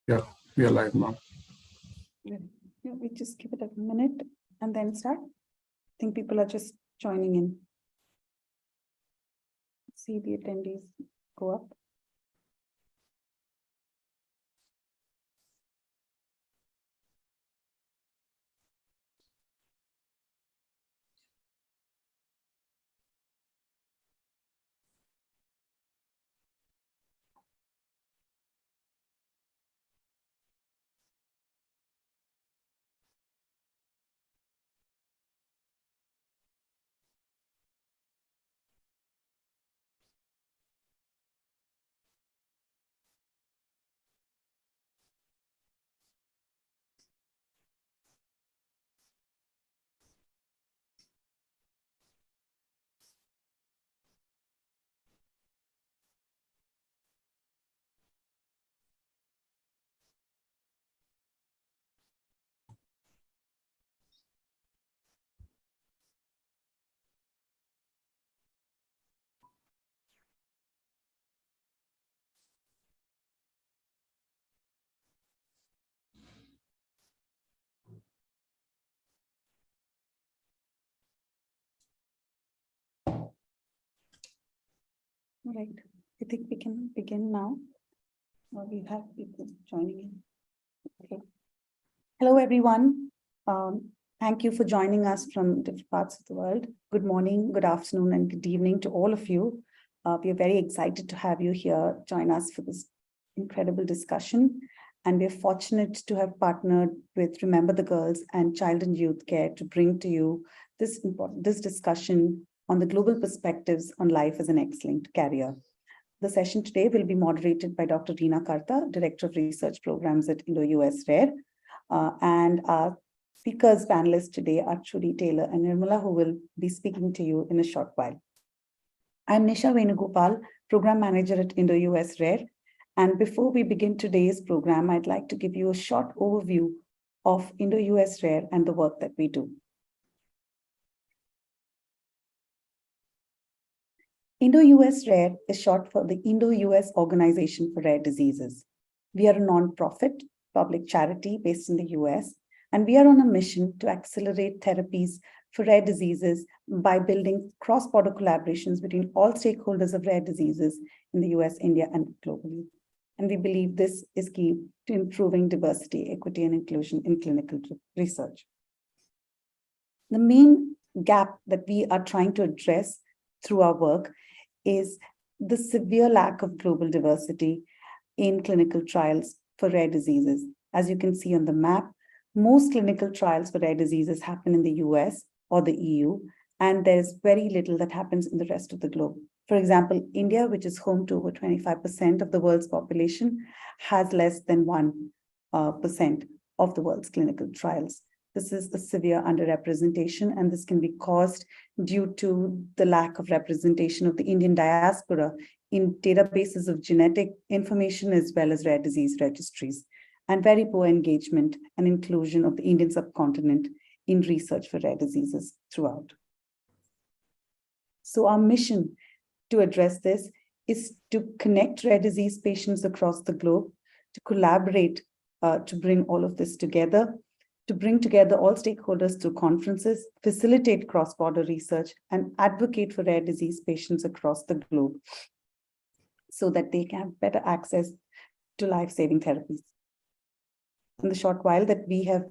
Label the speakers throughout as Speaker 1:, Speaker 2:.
Speaker 1: Yeah, we are live now.
Speaker 2: Yeah, we just give it a minute and then start. I think people are just joining in. See the attendees go up. All right, I think we can begin now. We have people joining in. Okay. Hello, everyone. Thank you for joining us from different parts of the world. Good morning, good afternoon, and good evening to all of you. We are very excited to have you here join us for this incredible discussion. And we're fortunate to have partnered with Remember the Girls and Child and Youth Care to bring to you this discussion on the global perspectives on life as an X-linked carrier. The session today will be moderated by Dr. Reena Karta, Director of Research Programs at IndoUSrare. And our speakers panelists today are Chudi Taylor and Nirmala, who will be speaking to you in a short while. I'm Nisha Venugopal, Program Manager at IndoUSrare. And before we begin today's program, I'd like to give you a short overview of IndoUSrare and the work that we do. IndoUSrare is short for the Indo-US Organization for Rare Diseases. We are a non-profit public charity based in the US, and we are on a mission to accelerate therapies for rare diseases by building cross-border collaborations between all stakeholders of rare diseases in the US, India, and globally. And we believe this is key to improving diversity, equity, and inclusion in clinical research. The main gap that we are trying to address through our work is the severe lack of global diversity in clinical trials for rare diseases. As you can see on the map, most clinical trials for rare diseases happen in the US or the EU, and there's very little that happens in the rest of the globe. For example, India, which is home to over 25% of the world's population, has less than 1% of the world's clinical trials. This is a severe underrepresentation, and this can be caused due to the lack of representation of the Indian diaspora in databases of genetic information as well as rare disease registries, and very poor engagement and inclusion of the Indian subcontinent in research for rare diseases throughout. So our mission to address this is to connect rare disease patients across the globe, to collaborate to bring all of this together, to bring together all stakeholders through conferences, facilitate cross-border research, and advocate for rare disease patients across the globe so that they can have better access to life-saving therapies. In the short while that we have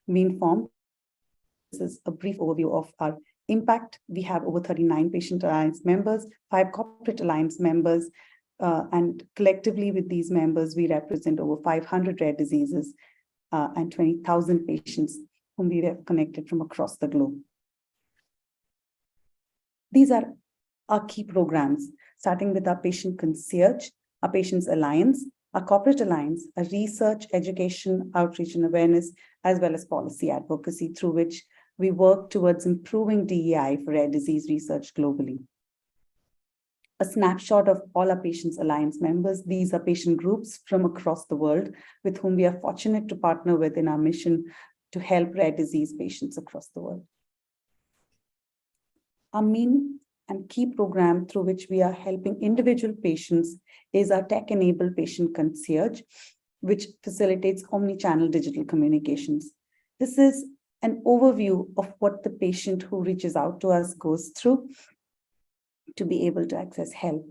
Speaker 2: been formed, this is a brief overview of our impact. We have over 39 patient alliance members, 5 corporate alliance members, and collectively with these members, we represent over 500 rare diseases and 20,000 patients whom we have connected from across the globe. These are our key programs, starting with our patient concierge, our patients alliance, our corporate alliance, a research, education, outreach, and awareness, as well as policy advocacy, through which we work towards improving DEI for rare disease research globally. A snapshot of all our Patients Alliance members. These are patient groups from across the world with whom we are fortunate to partner with in our mission to help rare disease patients across the world. Our main and key program through which we are helping individual patients is our tech-enabled patient concierge. which facilitates omni-channel digital communications. This is an overview of what the patient who reaches out to us goes through to be able to access help.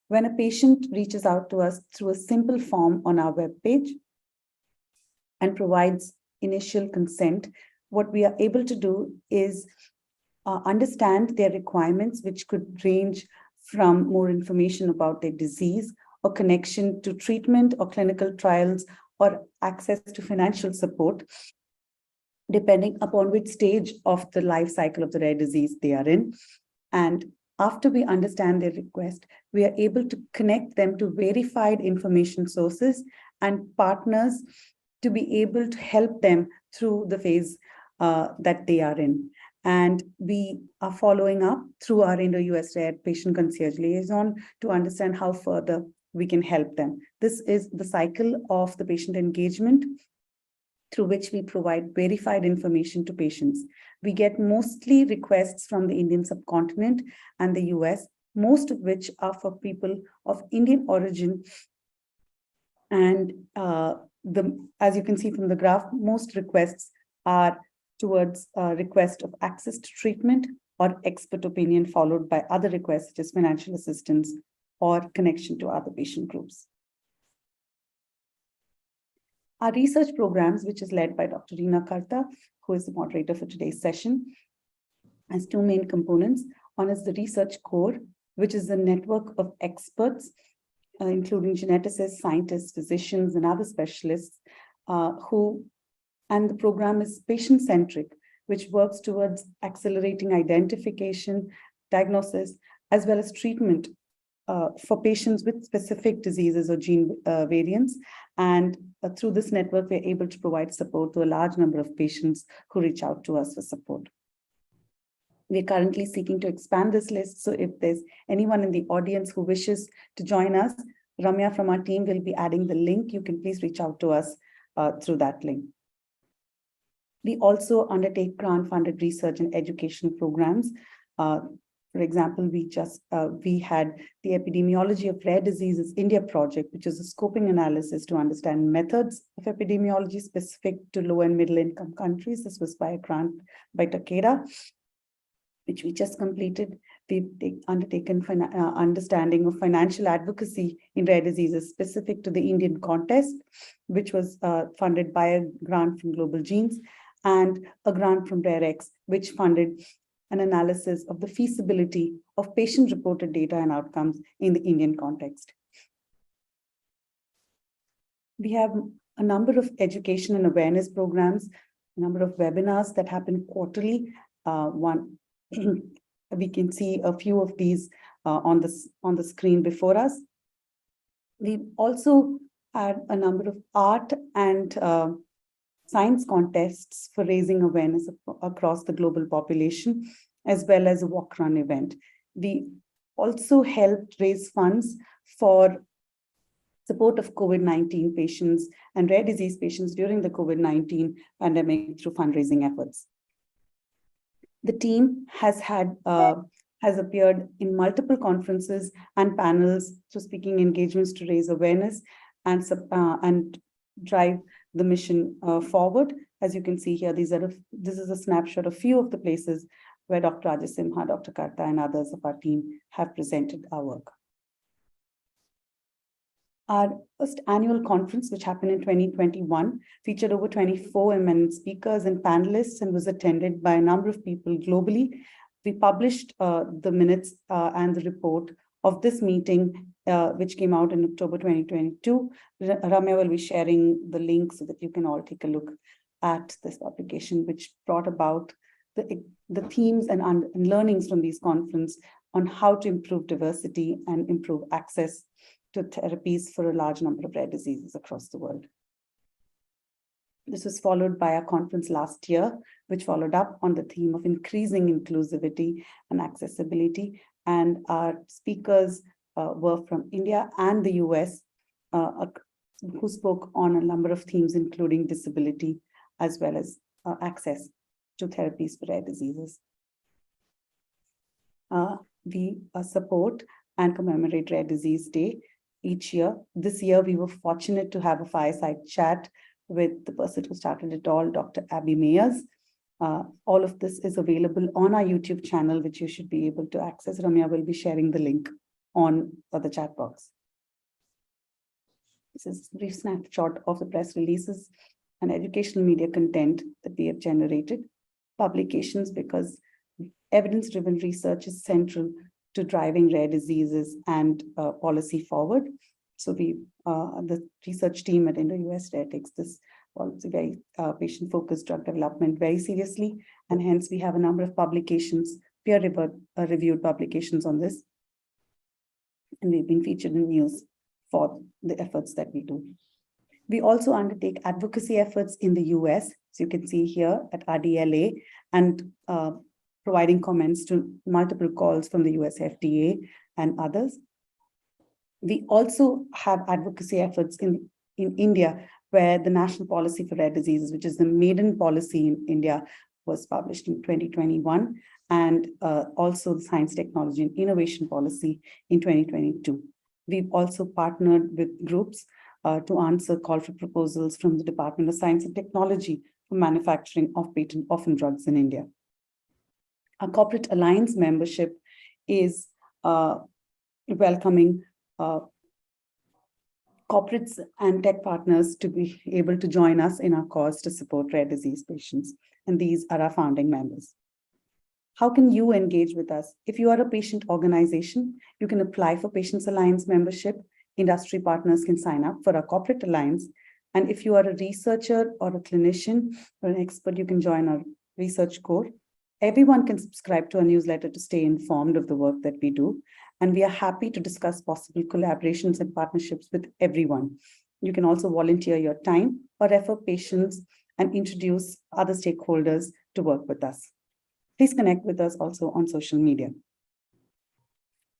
Speaker 2: When a patient reaches out to us through a simple form on our webpage and provides initial consent, what we are able to do is understand their requirements, which could range from more information about their disease or connection to treatment or clinical trials or access to financial support, depending upon which stage of the life cycle of the rare disease they are in. And after we understand their request, we are able to connect them to verified information sources and partners to be able to help them through the phase that they are in. And we are following up through our IndoUSrare patient concierge liaison to understand how further we can help them. This is the cycle of the patient engagement through which we provide verified information to patients. We get mostly requests from the Indian subcontinent and the US, most of which are for people of Indian origin. And as you can see from the graph, most requests are towards request of access to treatment or expert opinion, followed by other requests such as financial assistance or connection to other patient groups. Our research programs, which is led by Dr. Reena Karta, who is the moderator for today's session, has two main components. One is the research core, which is a network of experts, including geneticists, scientists, physicians, and other specialists and the program is patient-centric, which works towards accelerating identification, diagnosis, as well as treatment for patients with specific diseases or gene variants. And through this network, we're able to provide support to a large number of patients who reach out to us for support. We're currently seeking to expand this list. So if there's anyone in the audience who wishes to join us, Ramya from our team will be adding the link. You can please reach out to us through that link. We also undertake grant-funded research and education programs. For example, we had the Epidemiology of Rare Diseases India project, which is a scoping analysis to understand methods of epidemiology specific to low and middle income countries. This was by a grant by Takeda, which we just completed. We've undertaken understanding of financial advocacy in rare diseases specific to the Indian context, which was funded by a grant from Global Genes and a grant from RareX, which funded an analysis of the feasibility of patient-reported data and outcomes in the Indian context. We have a number of education and awareness programs, a number of webinars that happen quarterly. We can see a few of these on the screen before us. We also had a number of art and science contests for raising awareness across the global population, as well as a walk-run event. We also helped raise funds for support of COVID-19 patients and rare disease patients during the COVID-19 pandemic through fundraising efforts. The team has appeared in multiple conferences and panels through speaking engagements to raise awareness and drive the mission forward. As you can see here, this is a snapshot of a few of the places where Dr. Ajay Simha, Dr. Karta, and others of our team have presented our work. Our first annual conference, which happened in 2021, featured over 24 eminent speakers and panelists and was attended by a number of people globally. We published the minutes and the report of this meeting, which came out in October 2022. Ramya will be sharing the link so that you can all take a look at this publication, which brought about the themes and learnings from these conferences on how to improve diversity and improve access to therapies for a large number of rare diseases across the world. This was followed by a conference last year, which followed up on the theme of increasing inclusivity and accessibility. And our speakers were from India and the US, who spoke on a number of themes, including disability, as well as access to therapies for rare diseases. We support and commemorate Rare Disease Day each year. This year, we were fortunate to have a fireside chat with the person who started it all, Dr. Abby Mayers. All of this is available on our YouTube channel, which you should be able to access. Ramya will be sharing the link on the chat box. This is a brief snapshot of the press releases and educational media content that we have generated. Publications, because evidence-driven research is central to driving rare diseases and policy forward. So the research team at IndoUSrare takes this policy very patient-focused drug development very seriously, and hence we have a number of publications, peer-reviewed publications on this, and we've been featured in news for the efforts that we do. We also undertake advocacy efforts in the US, so you can see here at RDLA, and providing comments to multiple calls from the US FDA and others. We also have advocacy efforts in India, where the National Policy for Rare Diseases, which is the maiden policy in India, was published in 2021, and also the Science, Technology, and Innovation Policy in 2022. We've also partnered with groups to answer call for proposals from the Department of Science and Technology for manufacturing of patent orphan drugs in India. Our corporate alliance membership is welcoming corporates and tech partners to be able to join us in our cause to support rare disease patients. And these are our founding members. How can you engage with us? If you are a patient organization, you can apply for Patients Alliance membership. Industry partners can sign up for our corporate alliance. And if you are a researcher or a clinician or an expert, you can join our research core. Everyone can subscribe to our newsletter to stay informed of the work that we do. And we are happy to discuss possible collaborations and partnerships with everyone. You can also volunteer your time or refer patients and introduce other stakeholders to work with us. Please connect with us also on social media.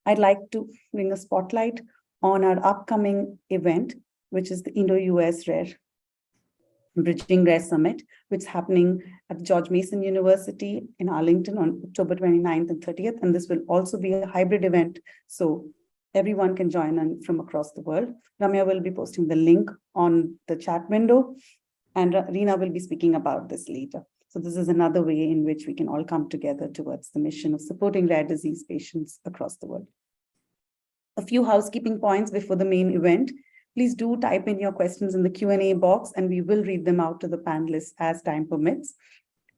Speaker 2: I'd like to bring a spotlight on our upcoming event, which is the IndoUSrare Bridging Rare Summit, which is happening at George Mason University in Arlington on October 29th and 30th. And this will also be a hybrid event, so everyone can join in from across the world. Ramya will be posting the link on the chat window, and Reena will be speaking about this later. So this is another way in which we can all come together towards the mission of supporting rare disease patients across the world. A few housekeeping points before the main event. Please do type in your questions in the Q&A box, and we will read them out to the panelists as time permits.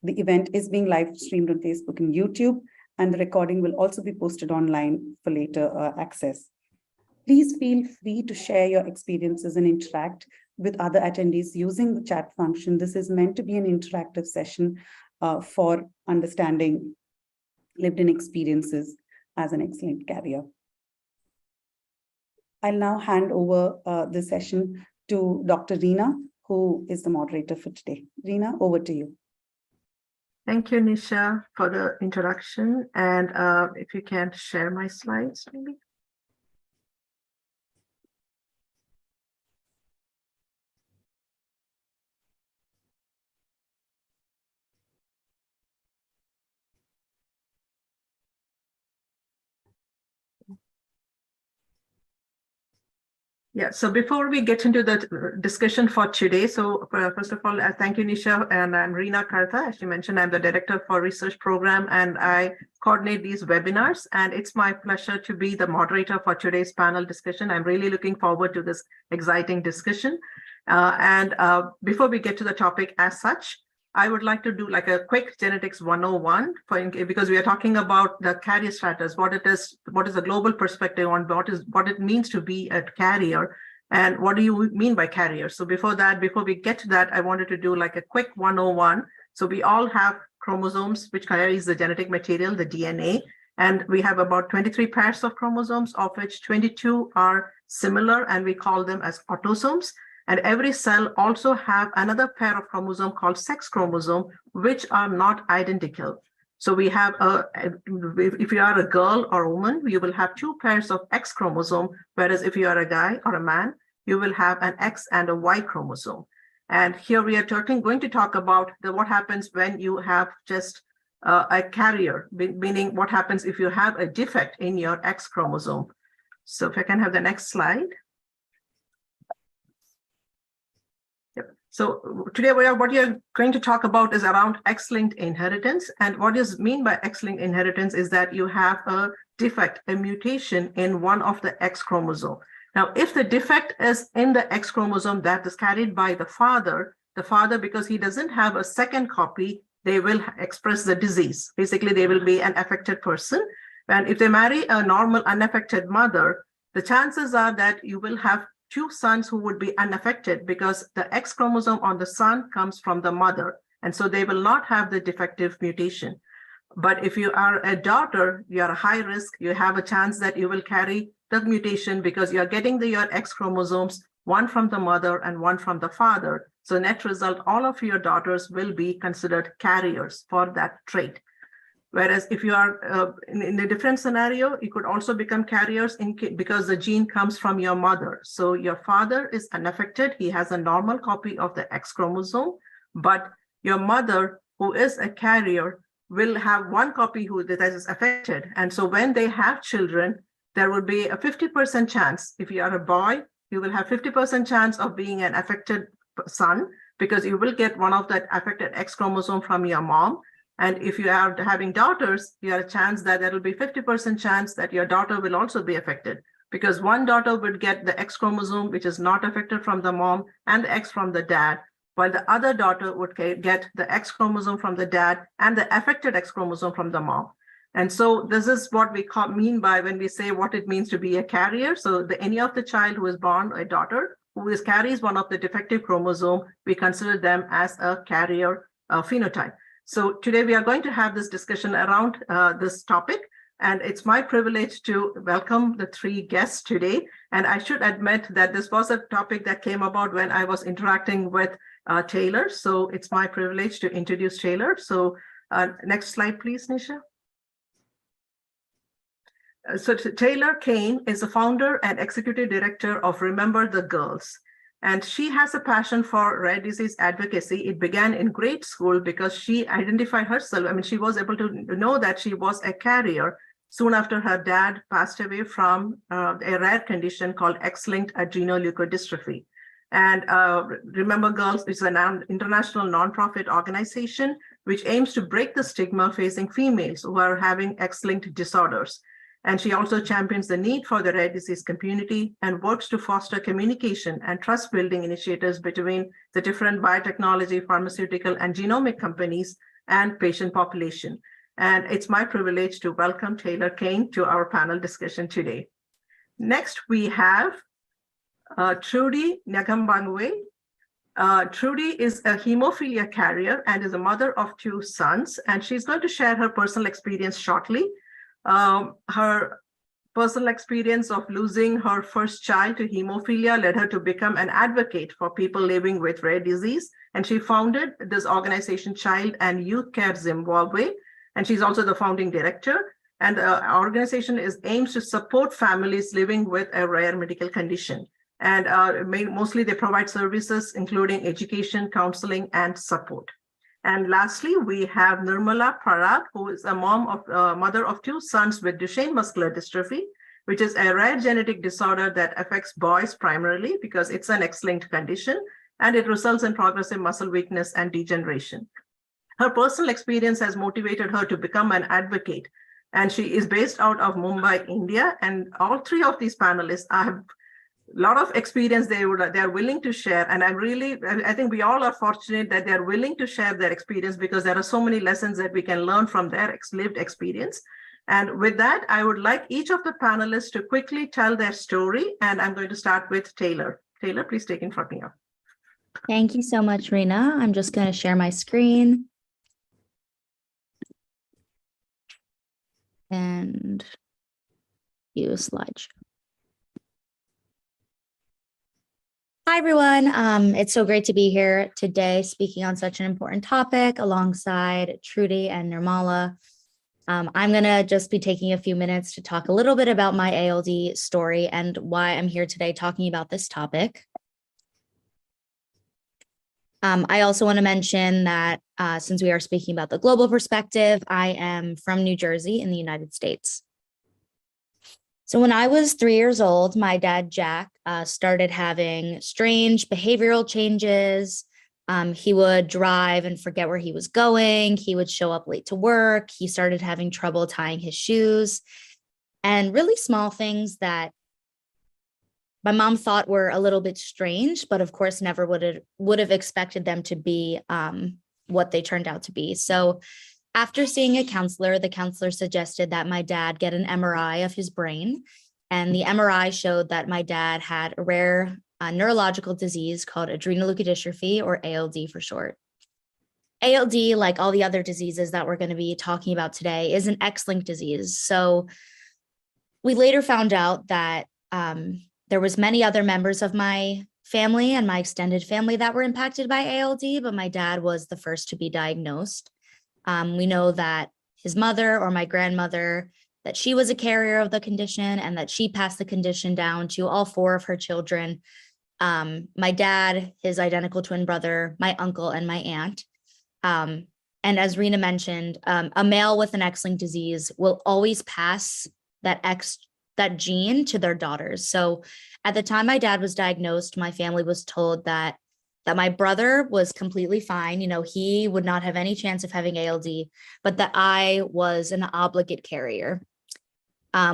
Speaker 2: The event is being live streamed on Facebook and YouTube, and the recording will also be posted online for later access. Please feel free to share your experiences and interact with other attendees using the chat function. This is meant to be an interactive session for understanding lived-in experiences as an excellent carrier. I'll now hand over the session to Dr. Reena, who is the moderator for today. Reena, over to you.
Speaker 1: Thank you, Nisha, for the introduction. And if you can share my slides, maybe. Yeah, so before we get into the discussion for today, so first of all, thank you, Nisha, and I'm Reena Kartha. As you mentioned, I'm the Director for Research Program, and I coordinate these webinars, and it's my pleasure to be the moderator for today's panel discussion. I'm really looking forward to this exciting discussion. Before we get to the topic as such, I would like to do like a quick genetics 101 because we are talking about the carrier status, what is the global perspective on what it means to be a carrier, and what do you mean by carrier. So before we get to that, I wanted to do like a quick 101. So we all have chromosomes, which carries the genetic material, the DNA, and we have about 23 pairs of chromosomes, of which 22 are similar, and we call them as autosomes. And every cell also have another pair of chromosome called sex chromosome, which are not identical. So we have if you are a girl or a woman, you will have 2 pairs of X chromosome, whereas if you are a guy or a man, you will have an X and a Y chromosome. And here we are going to talk about what happens when you have just a carrier, meaning what happens if you have a defect in your X chromosome. So if I can have the next slide. Yep. So today what you're going to talk about is around X-linked inheritance. And what is mean by X-linked inheritance is that you have a defect, a mutation in one of the X chromosome. Now, if the defect is in the X chromosome that is carried by the father, because he doesn't have a second copy, they will express the disease. Basically, they will be an affected person. And if they marry a normal unaffected mother, the chances are that you will have two sons who would be unaffected because the X chromosome on the son comes from the mother. And so they will not have the defective mutation. But if you are a daughter, you are high risk. You have a chance that you will carry the mutation because you're getting your X chromosomes, one from the mother and one from the father. So net result, all of your daughters will be considered carriers for that trait. Whereas if you are in a different scenario, you could also become carriers because the gene comes from your mother. So your father is unaffected. He has a normal copy of the X chromosome, but your mother, who is a carrier, will have one copy that is affected. And so when they have children, there will be a 50% chance. If you are a boy, you will have 50% chance of being an affected son because you will get one of that affected X chromosome from your mom. And if you are having daughters, you have a chance that there will be 50% chance that your daughter will also be affected because one daughter would get the X chromosome, which is not affected from the mom, and the X from the dad, while the other daughter would get the X chromosome from the dad and the affected X chromosome from the mom. And so this is what we mean by when we say what it means to be a carrier. So any of the child who is born a daughter who carries one of the defective chromosome, we consider them as a carrier phenotype. So today we are going to have this discussion around this topic, and it's my privilege to welcome the three guests today. And I should admit that this was a topic that came about when I was interacting with Taylor. So it's my privilege to introduce Taylor. So next slide, please, Nisha. So Taylor Kane is the founder and executive director of Remember the Girls. And she has a passion for rare disease advocacy. It began in grade school because she identified herself. I mean, she was able to know that she was a carrier soon after her dad passed away from a rare condition called X-linked adrenoleukodystrophy. And Remember Girls is an international nonprofit organization which aims to break the stigma facing females who are having X-linked disorders. And she also champions the need for the rare disease community and works to foster communication and trust building initiatives between the different biotechnology, pharmaceutical, and genomic companies and patient population. And it's my privilege to welcome Taylor Kane to our panel discussion today. Next, we have Trudy Nyagambangwe. Trudy is a hemophilia carrier and is a mother of two sons, and she's going to share her personal experience shortly. Her personal experience of losing her first child to hemophilia led her to become an advocate for people living with rare disease. And she founded this organization, Child and Youth Care Zimbabwe. And she's also the founding director. And the organization aims to support families living with a rare medical condition. And mostly they provide services, including education, counseling, and support. And lastly, we have Nirmala Parab, who is a mother of two sons with Duchenne muscular dystrophy, which is a rare genetic disorder that affects boys primarily because it's an X-linked condition, and it results in progressive muscle weakness and degeneration. Her personal experience has motivated her to become an advocate, and she is based out of Mumbai, India. And all three of these panelists have a lot of experience they're willing to share. And I think we all are fortunate that they're willing to share their experience because there are so many lessons that we can learn from their lived experience. And with that, I would like each of the panelists to quickly tell their story. And I'm going to start with Taylor. Taylor, please take it from here.
Speaker 3: Thank you so much, Reena. I'm just going to share my screen. And use slideshow. Hi, everyone. It's so great to be here today speaking on such an important topic alongside Trudy and Nirmala. I'm going to just be taking a few minutes to talk a little bit about my ALD story and why I'm here today talking about this topic. I also want to mention that since we are speaking about the global perspective, I am from New Jersey in the United States. So when I was 3 years old, my dad, Jack, started having strange behavioral changes. He would drive and forget where he was going. He would show up late to work. He started having trouble tying his shoes, and really small things that my mom thought were a little bit strange, but of course never would have expected them to be what they turned out to be. So after seeing a counselor, the counselor suggested that my dad get an MRI of his brain. And the MRI showed that my dad had a rare neurological disease called adrenoleukodystrophy, or ALD for short. ALD, like all the other diseases that we're going to be talking about today, is an X-linked disease. So we later found out that there was many other members of my family and my extended family that were impacted by ALD, but my dad was the first to be diagnosed. We know that his mother, or my grandmother, that she was a carrier of the condition and that she passed the condition down to all 4 of her children. My dad, his identical twin brother, my uncle, and my aunt. And as Rena mentioned, a male with an X-linked disease will always pass that gene to their daughters. So at the time my dad was diagnosed, my family was told that my brother was completely fine. He would not have any chance of having ALD, but that I was an obligate carrier,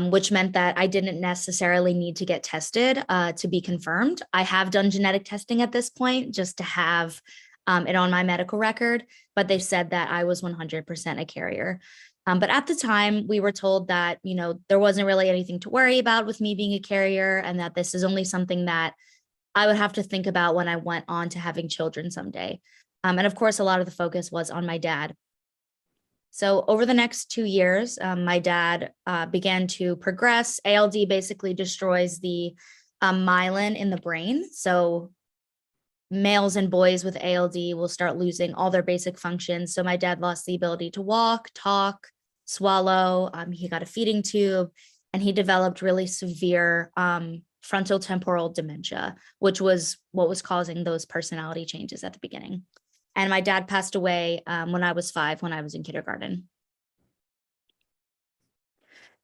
Speaker 3: which meant that I didn't necessarily need to get tested to be confirmed. I have done genetic testing at this point just to have it on my medical record, but they said that I was 100% a carrier. But at the time, we were told that, there wasn't really anything to worry about with me being a carrier, and that this is only something that I would have to think about when I went on to having children someday. And of course, a lot of the focus was on my dad. So over the next 2 years, my dad began to progress. ALD basically destroys the myelin in the brain. So males and boys with ALD will start losing all their basic functions. So my dad lost the ability to walk, talk, swallow. He got a feeding tube, and he developed really severe frontal temporal dementia, which was what was causing those personality changes at the beginning. And my dad passed away when I was 5, when I was in kindergarten.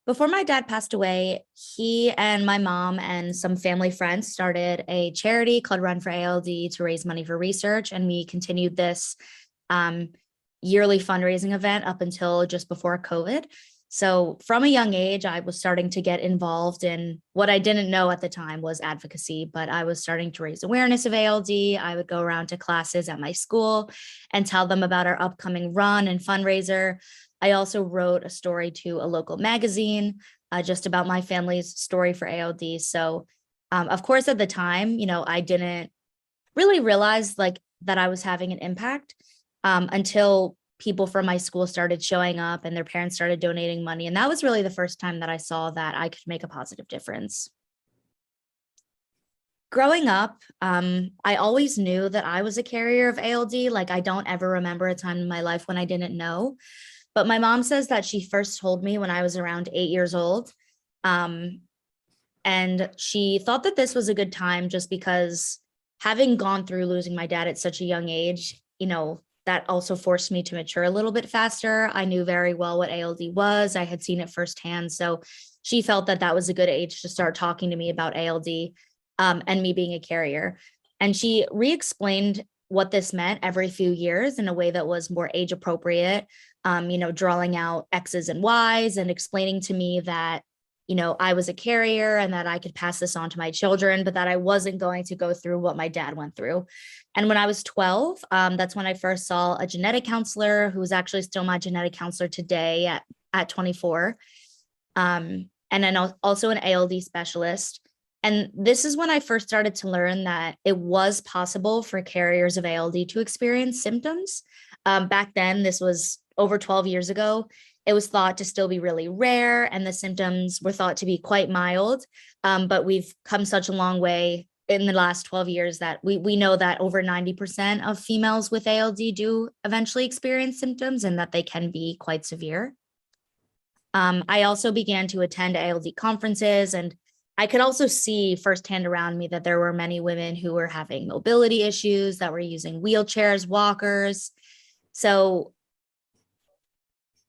Speaker 3: Before my dad passed away, he and my mom and some family friends started a charity called Run for ALD to raise money for research. And we continued this yearly fundraising event up until just before COVID. So from a young age, I was starting to get involved in what I didn't know at the time was advocacy, but I was starting to raise awareness of ALD. I would go around to classes at my school and tell them about our upcoming run and fundraiser. I also wrote a story to a local magazine just about my family's story for ALD. So of course, at the time, I didn't really realize that I was having an impact until people from my school started showing up and their parents started donating money. And that was really the first time that I saw that I could make a positive difference. Growing up, I always knew that I was a carrier of ALD. I don't ever remember a time in my life when I didn't know. But my mom says that she first told me when I was around 8 years old. And she thought that this was a good time just because having gone through losing my dad at such a young age, that also forced me to mature a little bit faster. I knew very well what ALD was. I had seen it firsthand. So she felt that that was a good age to start talking to me about ALD and me being a carrier. And she re-explained what this meant every few years in a way that was more age appropriate, drawing out X's and Y's and explaining to me that, I was a carrier and that I could pass this on to my children, but that I wasn't going to go through what my dad went through. And when I was 12, that's when I first saw a genetic counselor who is actually still my genetic counselor today at 24. And then also an ALD specialist. And this is when I first started to learn that it was possible for carriers of ALD to experience symptoms. Back then, this was over 12 years ago. It was thought to still be really rare, and the symptoms were thought to be quite mild. But we've come such a long way in the last 12 years that we know that over 90% of females with ALD do eventually experience symptoms and that they can be quite severe. I also began to attend ALD conferences, and I could also see firsthand around me that there were many women who were having mobility issues, that were using wheelchairs, walkers. So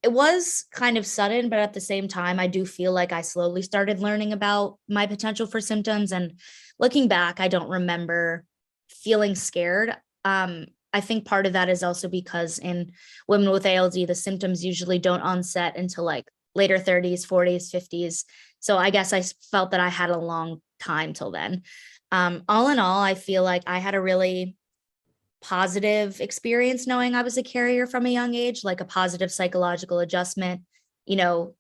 Speaker 3: it was kind of sudden, but at the same time, I do feel like I slowly started learning about my potential for symptoms. And looking back, I don't remember feeling scared. I think part of that is also because in women with ALD, the symptoms usually don't onset until like later 30s, 40s, 50s. So I guess I felt that I had a long time till then. All in all, I feel like I had a really positive experience knowing I was a carrier from a young age, like a positive psychological adjustment. You know,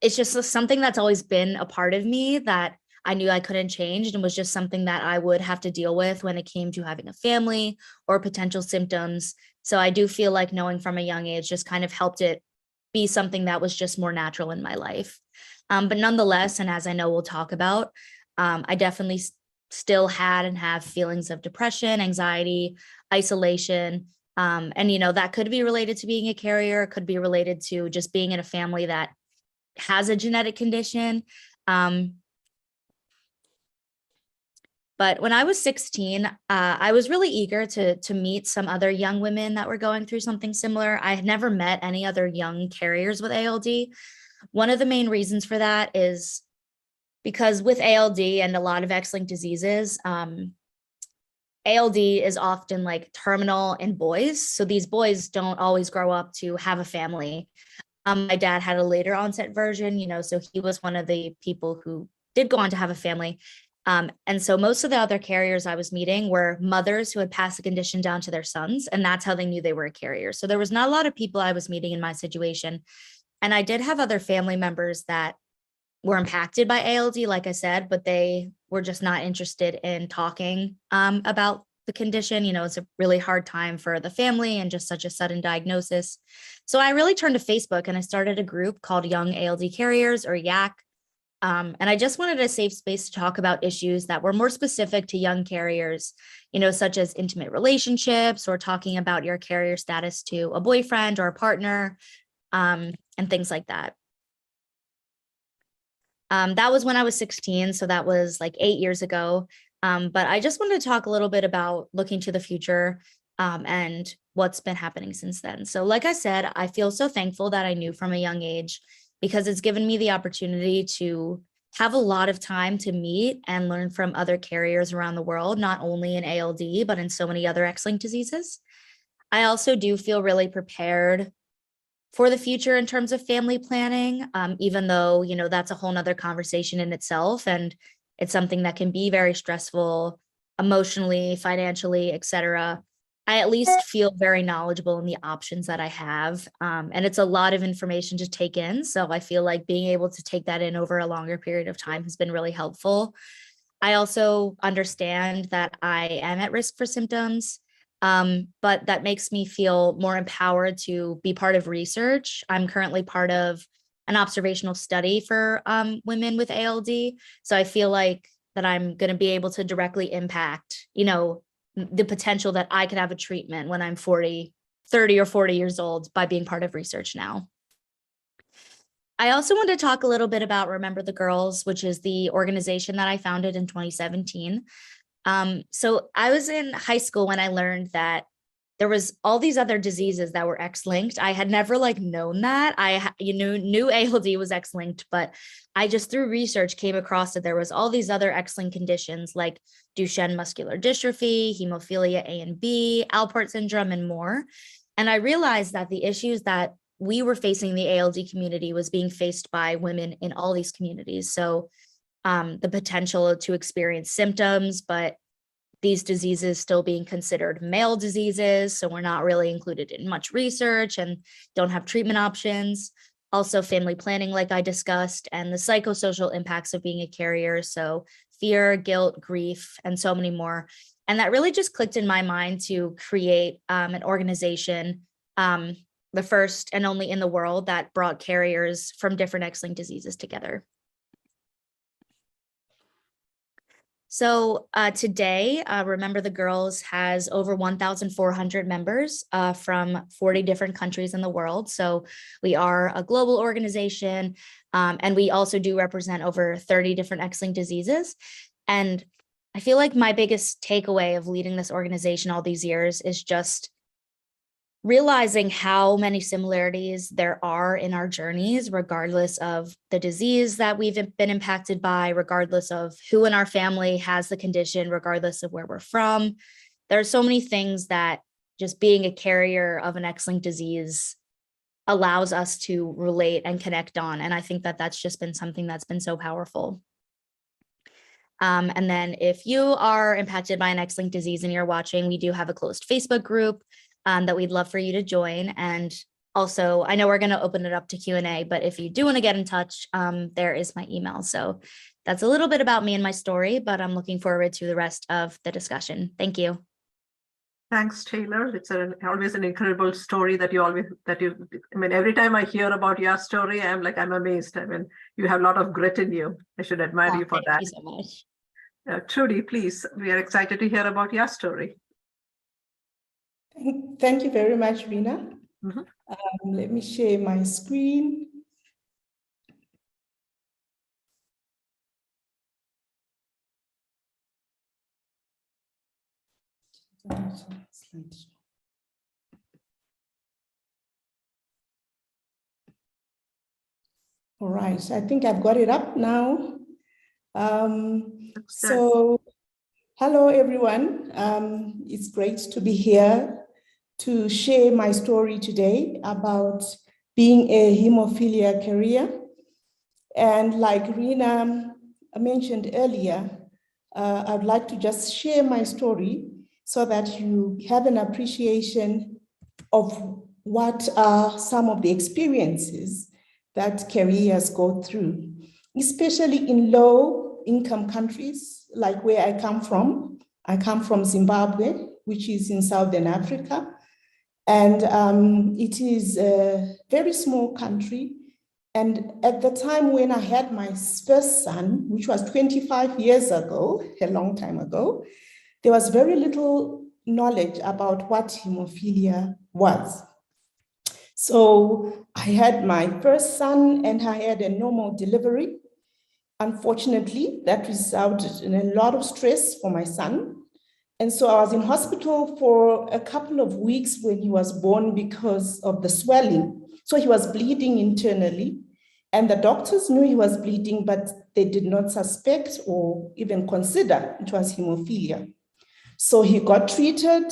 Speaker 3: it's just something that's always been a part of me that I knew I couldn't change and was just something that I would have to deal with when it came to having a family or potential symptoms. So I do feel like knowing from a young age just kind of helped it be something that was just more natural in my life. But nonetheless, and as I know we'll talk about, I definitely still had and have feelings of depression, anxiety, isolation. And, you know, that could be related to being a carrier, could be related to just being in a family that has a genetic condition. But when I was 16, I was really eager to meet some other young women that were going through something similar. I had never met any other young carriers with ALD. One of the main reasons for that is because with ALD and a lot of X-linked diseases, ALD is often like terminal in boys. So these boys don't always grow up to have a family. My dad had a later onset version, you know, so he was one of the people who did go on to have a family. And so most of the other carriers I was meeting were mothers who had passed the condition down to their sons, and that's how they knew they were a carrier. So there was not a lot of people I was meeting in my situation. And I did have other family members that were impacted by ALD, like I said, but they were just not interested in talking about the condition. You know, it's a really hard time for the family and just such a sudden diagnosis. So I really turned to Facebook and I started a group called Young ALD Carriers, or YAC. And I just wanted a safe space to talk about issues that were more specific to young carriers, you know, such as intimate relationships or talking about your carrier status to a boyfriend or a partner, and things like that. That was when I was 16, so that was like 8 years ago. But I just wanted to talk a little bit about looking to the future and what's been happening since then. So like I said, I feel so thankful that I knew from a young age, because it's given me the opportunity to have a lot of time to meet and learn from other carriers around the world, not only in ALD, but in so many other X-linked diseases. I also do feel really prepared for the future in terms of family planning, even though, you know, that's a whole nother conversation in itself. And it's something that can be very stressful emotionally, financially, et cetera. I at least feel very knowledgeable in the options that I have. And it's a lot of information to take in. So I feel like being able to take that in over a longer period of time has been really helpful. I also understand that I am at risk for symptoms, but that makes me feel more empowered to be part of research. I'm currently part of an observational study for women with ALD. So I feel like that I'm going to be able to directly impact, you know, the potential that I could have a treatment when I'm 30 or 40 years old by being part of research now. I also want to talk a little bit about Remember the Girls, which is the organization that I founded in 2017. So I was in high school when I learned that there was all these other diseases that were X-linked. I had never like known that. I knew ALD was X-linked, but I just through research came across that there was all these other X-linked conditions like Duchenne muscular dystrophy, hemophilia A and B, Alport syndrome, and more. And I realized that the issues that we were facing in the ALD community was being faced by women in all these communities. So the potential to experience symptoms, but these diseases still being considered male diseases. So we're not really included in much research and don't have treatment options. Also family planning, like I discussed, and the psychosocial impacts of being a carrier. So fear, guilt, grief, and so many more. And that really just clicked in my mind to create an organization, the first and only in the world that brought carriers from different X-linked diseases together. So today, Remember the Girls has over 1,400 members from 40 different countries in the world. So we are a global organization, and we also do represent over 30 different X-linked diseases. And I feel like my biggest takeaway of leading this organization all these years is just realizing how many similarities there are in our journeys, regardless of the disease that we've been impacted by, regardless of who in our family has the condition, regardless of where we're from. There are so many things that just being a carrier of an X-linked disease allows us to relate and connect on. And I think that that's just been something that's been so powerful. And then if you are impacted by an X-linked disease and you're watching, we do have a closed Facebook group that we'd love for you to join. And also, I know we're going to open it up to Q&A, but if you do want to get in touch, there is my email. So that's a little bit about me and my story, but I'm looking forward to the rest of the discussion. Thank you.
Speaker 1: Thanks, Taylor. It's always an incredible story that you, I mean, every time I hear about your story, I'm amazed. I mean, you have a lot of grit in you. I should admire you for that.
Speaker 3: Thank you so much.
Speaker 1: Trudy, please, we are excited to hear about your story.
Speaker 4: Thank you very much, Rina. Let me share my screen. All right, I think I've got it up now. So, hello everyone. It's great to be here to share my story today about being a hemophilia carrier. And like Rina mentioned earlier, I'd like to just share my story so that you have an appreciation of what are some of the experiences that carriers go through, especially in low-income countries like where I come from. I come from Zimbabwe, which is in Southern Africa. And it is a very small country. And at the time when I had my first son, which was 25 years ago, a long time ago, there was very little knowledge about what hemophilia was. So I had my first son and I had a normal delivery. Unfortunately, that resulted in a lot of stress for my son. And so I was in hospital for a couple of weeks when he was born because of the swelling. So he was bleeding internally. And the doctors knew he was bleeding, but they did not suspect or even consider it was hemophilia. So he got treated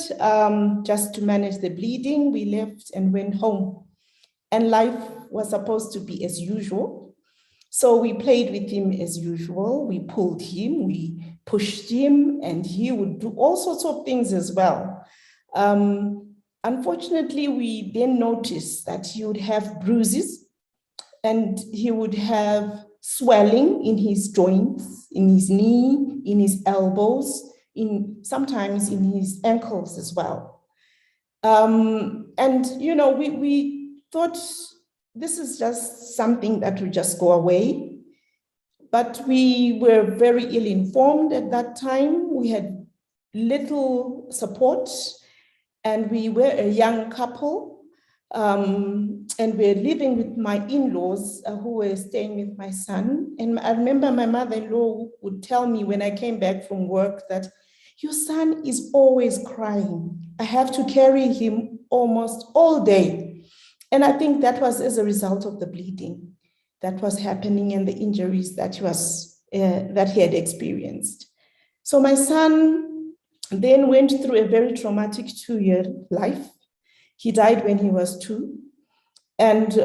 Speaker 4: just to manage the bleeding. We left and went home. And life was supposed to be as usual. So we played with him as usual. We pulled him, we pushed him, and he would do all sorts of things as well. Unfortunately, we then noticed that he would have bruises and he would have swelling in his joints, in his knee, in his elbows, sometimes in his ankles as well. And, you know, we thought this is just something that will just go away. But we were very ill-informed at that time. We had little support, and we were a young couple, and we're living with my in-laws who were staying with my son. And I remember my mother-in-law would tell me when I came back from work that your son is always crying. I have to carry him almost all day. And I think that was as a result of the bleeding that was happening and the injuries that he had experienced. So my son then went through a very traumatic 2-year life. He died when he was 2. And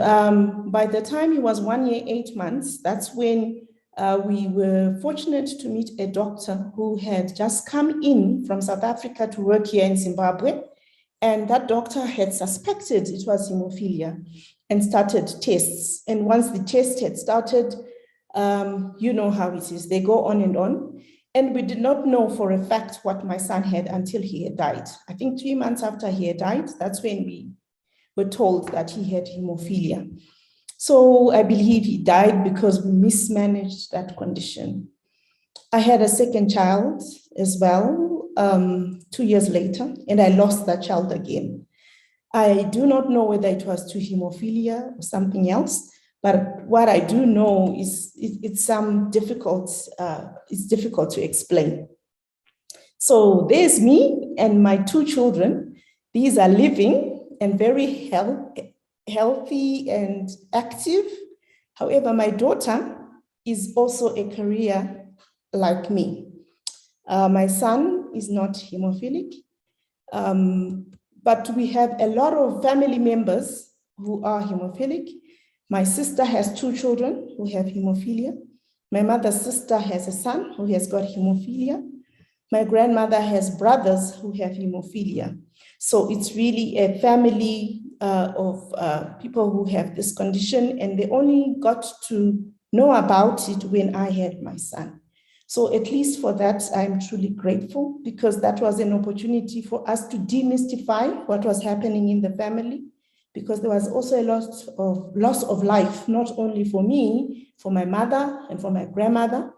Speaker 4: by the time he was 1 year, 8 months, that's when we were fortunate to meet a doctor who had just come in from South Africa to work here in Zimbabwe. And that doctor had suspected it was hemophilia and started tests. And once the test had started, you know how it is, they go on. And we did not know for a fact what my son had until he had died. I think 3 months after he had died, that's when we were told that he had hemophilia. So I believe he died because we mismanaged that condition. I had a second child as well 2 years later, and I lost that child again. I do not know whether it was to hemophilia or something else, but what I do know is it's difficult to explain. So there's me and my 2 children. These are living, and very healthy and active. However, my daughter is also a carrier like me. My son is not hemophilic, but we have a lot of family members who are hemophilic. My sister has 2 children who have hemophilia. My mother's sister has a son who has got hemophilia. My grandmother has brothers who have hemophilia. So it's really a family of people who have this condition, and they only got to know about it when I had my son. So at least for that, I'm truly grateful, because that was an opportunity for us to demystify what was happening in the family, because there was also a lot of loss of life, not only for me, for my mother and for my grandmother,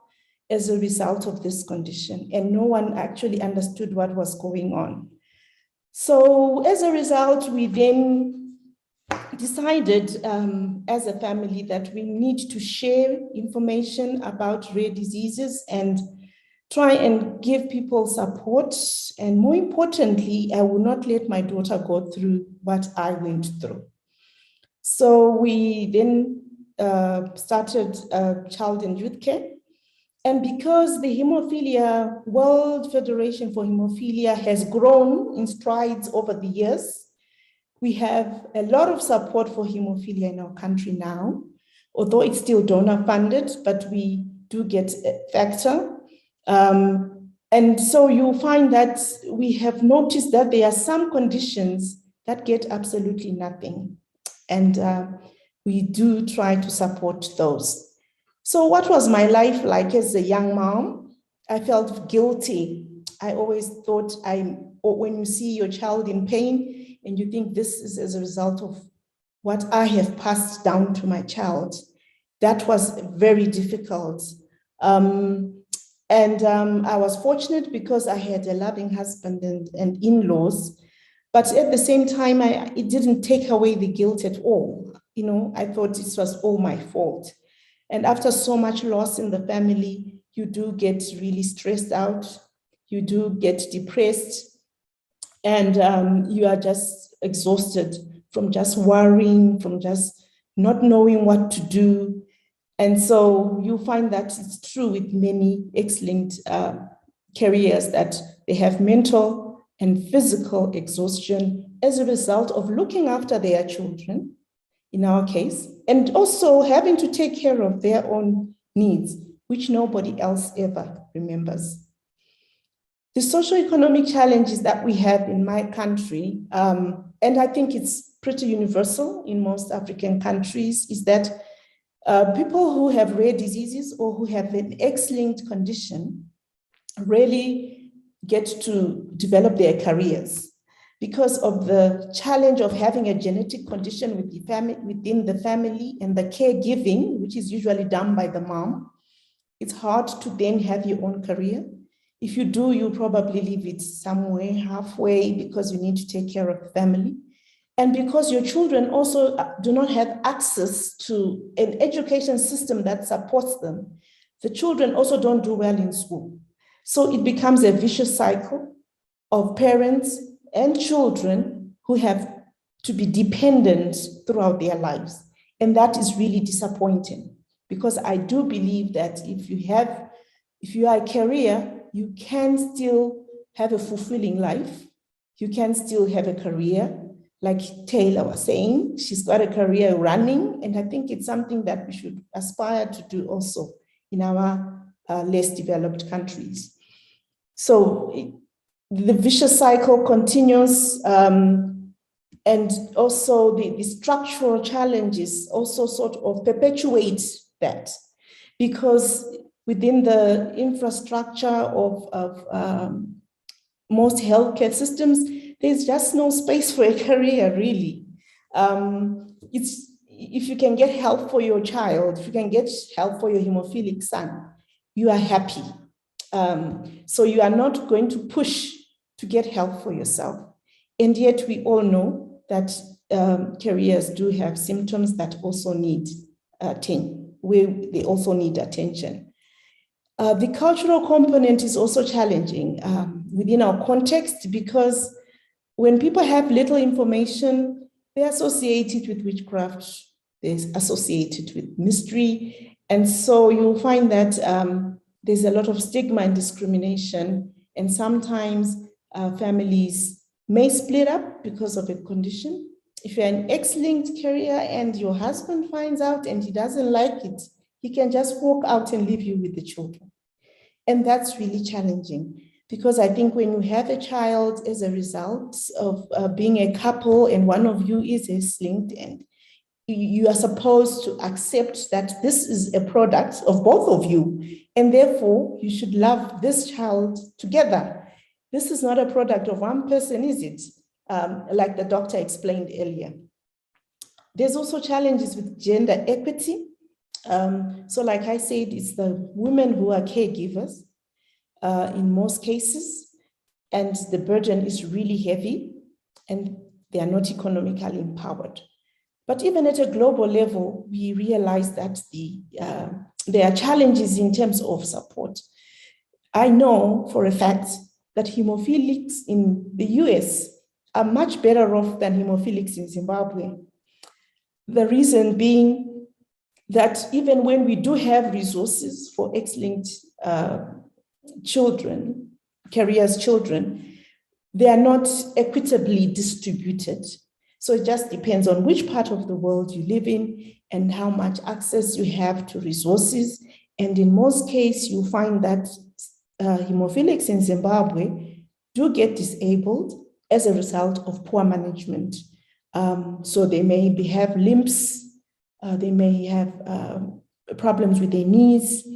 Speaker 4: as a result of this condition. And no one actually understood what was going on. So as a result, we then decided as a family that we need to share information about rare diseases and try and give people support. And more importantly, I will not let my daughter go through what I went through. So we then started Child and Youth Care. And because the Hemophilia World Federation for Hemophilia has grown in strides over the years, we have a lot of support for hemophilia in our country now, although it's still donor funded, but we do get a factor. And so you'll find that we have noticed that there are some conditions that get absolutely nothing. And we do try to support those. So what was my life like as a young mom? I felt guilty. I always thought when you see your child in pain and you think this is as a result of what I have passed down to my child, that was very difficult. I was fortunate because I had a loving husband and in-laws, but at the same time, it didn't take away the guilt at all. You know, I thought this was all my fault. And after so much loss in the family, you do get really stressed out, you do get depressed, and you are just exhausted from just worrying, from just not knowing what to do. And so you find that it's true with many X-linked carriers that they have mental and physical exhaustion as a result of looking after their children, in our case, and also having to take care of their own needs, which nobody else ever remembers. The socioeconomic challenges that we have in my country, and I think it's pretty universal in most African countries, is that people who have rare diseases or who have an X-linked condition really get to develop their careers because of the challenge of having a genetic condition within the family and the caregiving, which is usually done by the mom. It's hard to then have your own career. If you do, you probably leave it somewhere halfway because you need to take care of the family. And because your children also do not have access to an education system that supports them, the children also don't do well in school. So it becomes a vicious cycle of parents and children who have to be dependent throughout their lives. And that is really disappointing, because I do believe that if you are a carrier, you can still have a fulfilling life. You can still have a career. Like Taylor was saying, she's got a career running, and I think it's something that we should aspire to do also in our less developed countries. So the vicious cycle continues, and also the structural challenges also sort of perpetuate that, because within the infrastructure of most healthcare systems, there's just no space for a career, really. If you can get help for your child, if you can get help for your hemophilic son, you are happy. So you are not going to push to get help for yourself. And yet we all know that carriers do have symptoms that also need they also need attention. The cultural component is also challenging within our context, because when people have little information, they associate it with witchcraft, they associate it with mystery. And so you'll find that there's a lot of stigma and discrimination, and sometimes families may split up because of a condition. If you're an X-linked carrier and your husband finds out and he doesn't like it, he can just walk out and leave you with the children. And that's really challenging, because I think when you have a child as a result of being a couple and one of you is X-linked, and you are supposed to accept that this is a product of both of you, and therefore you should love this child together. This is not a product of one person, is it? Like the doctor explained earlier. There's also challenges with gender equity. So like I said, it's the women who are caregivers in most cases, and the burden is really heavy, and they are not economically empowered. But even at a global level, we realize that there are challenges in terms of support. I know for a fact that hemophilics in the US are much better off than hemophilics in Zimbabwe. The reason being that even when we do have resources for X-linked children, carriers' children, they are not equitably distributed. So it just depends on which part of the world you live in and how much access you have to resources. And in most cases, you find that hemophilics in Zimbabwe do get disabled as a result of poor management. So they may have limps, they may have problems with their knees,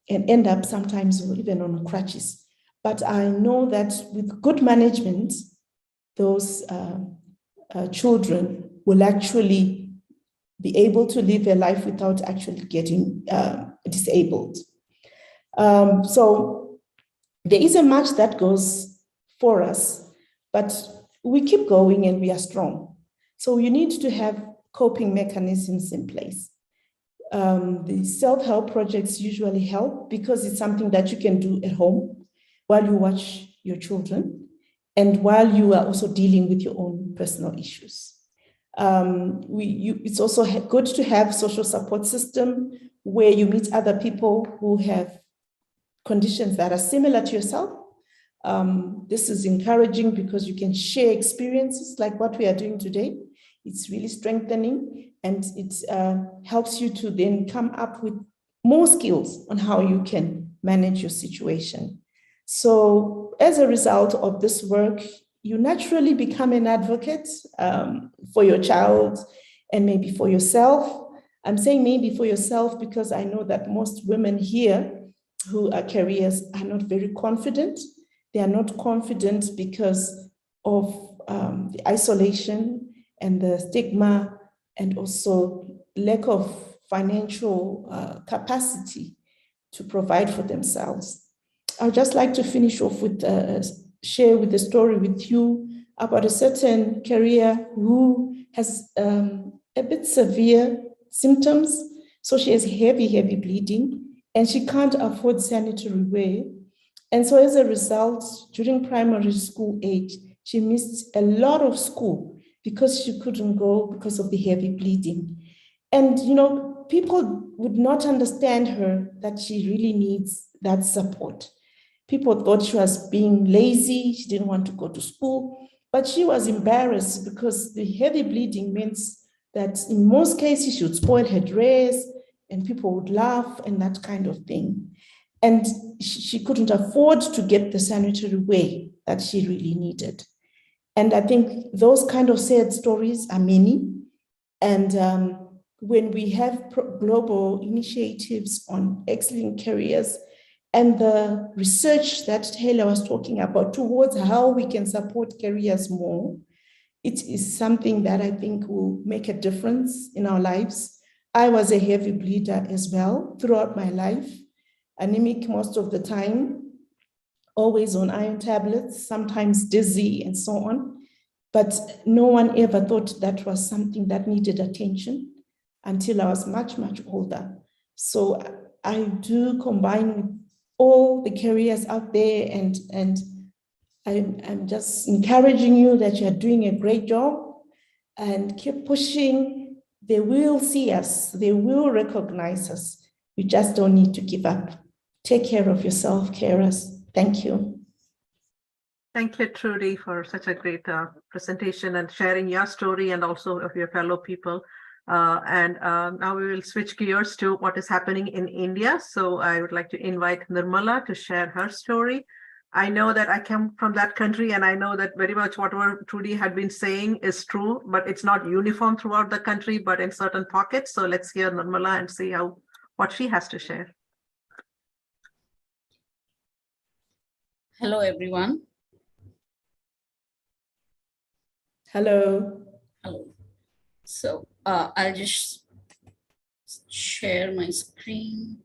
Speaker 4: and end up sometimes even on crutches. But I know that with good management, those children will actually be able to live a life without actually getting disabled. So there isn't much that goes for us, but we keep going and we are strong. So you need to have coping mechanisms in place. The self-help projects usually help because it's something that you can do at home while you watch your children and while you are also dealing with your own personal issues. It's also good to have social support system where you meet other people who have conditions that are similar to yourself. This is encouraging because you can share experiences like what we are doing today. It's really strengthening, and it helps you to then come up with more skills on how you can manage your situation. So as a result of this work, you naturally become an advocate for your child and maybe for yourself. I'm saying maybe for yourself because I know that most women here who are carriers are not very confident. They are not confident because of the isolation and the stigma, and also lack of financial capacity to provide for themselves. I'd just like to finish off with, share with the story with you about a certain carrier who has a bit severe symptoms. So she has heavy bleeding, and she can't afford sanitary wear. And so as a result, during primary school age, she missed a lot of school because she couldn't go because of the heavy bleeding. And, you know, people would not understand her that she really needs that support. People thought she was being lazy, she didn't want to go to school, but she was embarrassed because the heavy bleeding means that in most cases she would spoil her dress and people would laugh and that kind of thing. And she couldn't afford to get the sanitary wear that she really needed. And I think those kind of sad stories are many. And when we have global initiatives on X-linked carriers and the research that Taylor was talking about towards how we can support carriers more, it is something that I think will make a difference in our lives. I was a heavy bleeder as well throughout my life, anemic most of the time, always on iron tablets, sometimes dizzy and so on. But no one ever thought that was something that needed attention until I was much older. So I do combine with all the carriers out there and I'm just encouraging you that you're doing a great job and keep pushing. They will see us, they will recognize us. You just don't need to give up. Take care of yourself, carers. Thank you.
Speaker 1: Thank you, Trudy, for such a great presentation and sharing your story and also of your fellow people. Now we will switch gears to what is happening in India. So I would like to invite Nirmala to share her story. I know that I come from that country, and I know that very much whatever Trudy had been saying is true, but it's not uniform throughout the country, but in certain pockets. So let's hear Nirmala and see what she has to share.
Speaker 5: Hello, everyone.
Speaker 4: Hello.
Speaker 5: Hello. So I'll just share my screen.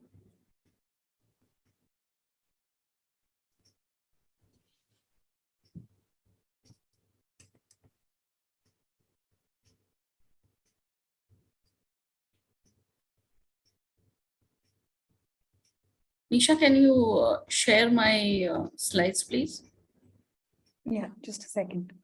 Speaker 5: Nisha, can you share my slides, please?
Speaker 2: Yeah, just a second.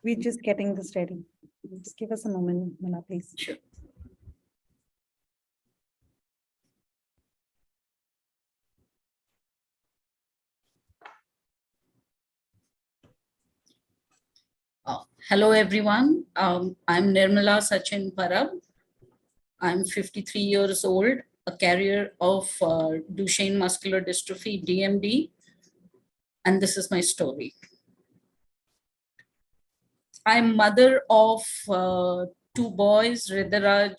Speaker 2: We're just getting this ready. Just give us a moment, Mala, please.
Speaker 5: Sure. Hello, everyone. I'm Nirmala Sachin Parab. I'm 53 years old, a carrier of Duchenne muscular dystrophy, DMD, and this is my story. I'm mother of two boys, Riddharaj,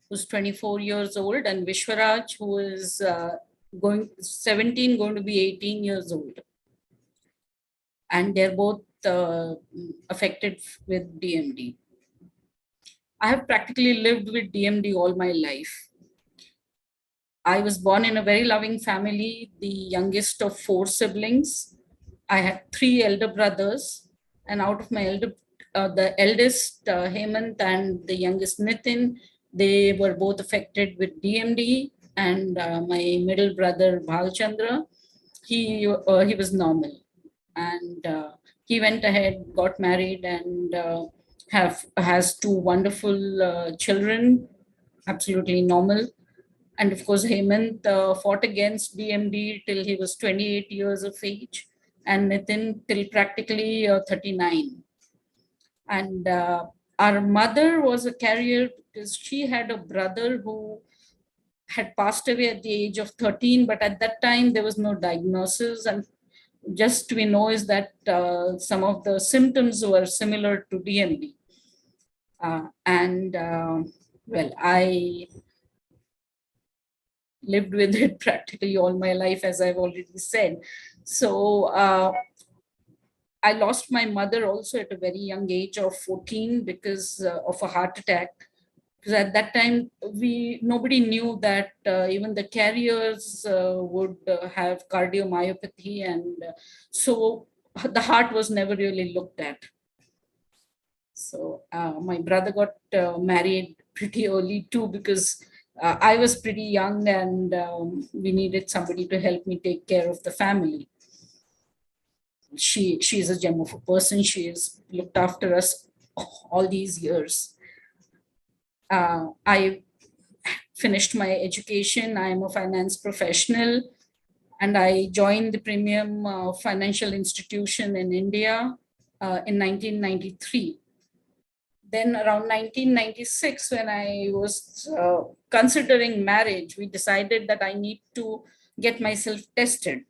Speaker 5: who's 24 years old, and Vishwaraj, who is 17, going to be 18 years old. And they're both affected with DMD. I have practically lived with DMD all my life. I was born in a very loving family, the youngest of 4 siblings. I had 3 elder brothers, and out of my the eldest Hemant and the youngest Nitin, they were both affected with DMD, and my middle brother Bhalchandra, he was normal, and he went ahead, got married, and has 2 wonderful children, absolutely normal. And of course, Hemant fought against DMD till he was 28 years of age, and Nitin till practically 39. And our mother was a carrier because she had a brother who had passed away at the age of 13, but at that time there was no diagnosis. And just we know is that some of the symptoms were similar to DMD. Well, I lived with it practically all my life, as I've already said. So I lost my mother also at a very young age of 14 because of a heart attack. Because at that time, nobody knew that even the carriers would have cardiomyopathy, and so the heart was never really looked at. So my brother got married pretty early too, because I was pretty young, and we needed somebody to help me take care of the family. She's a gem of a person. She has looked after us all these years. I finished my education. I'm a finance professional, and I joined the premium financial institution in India in 1993. Then around 1996, when I was considering marriage, we decided that I need to get myself tested.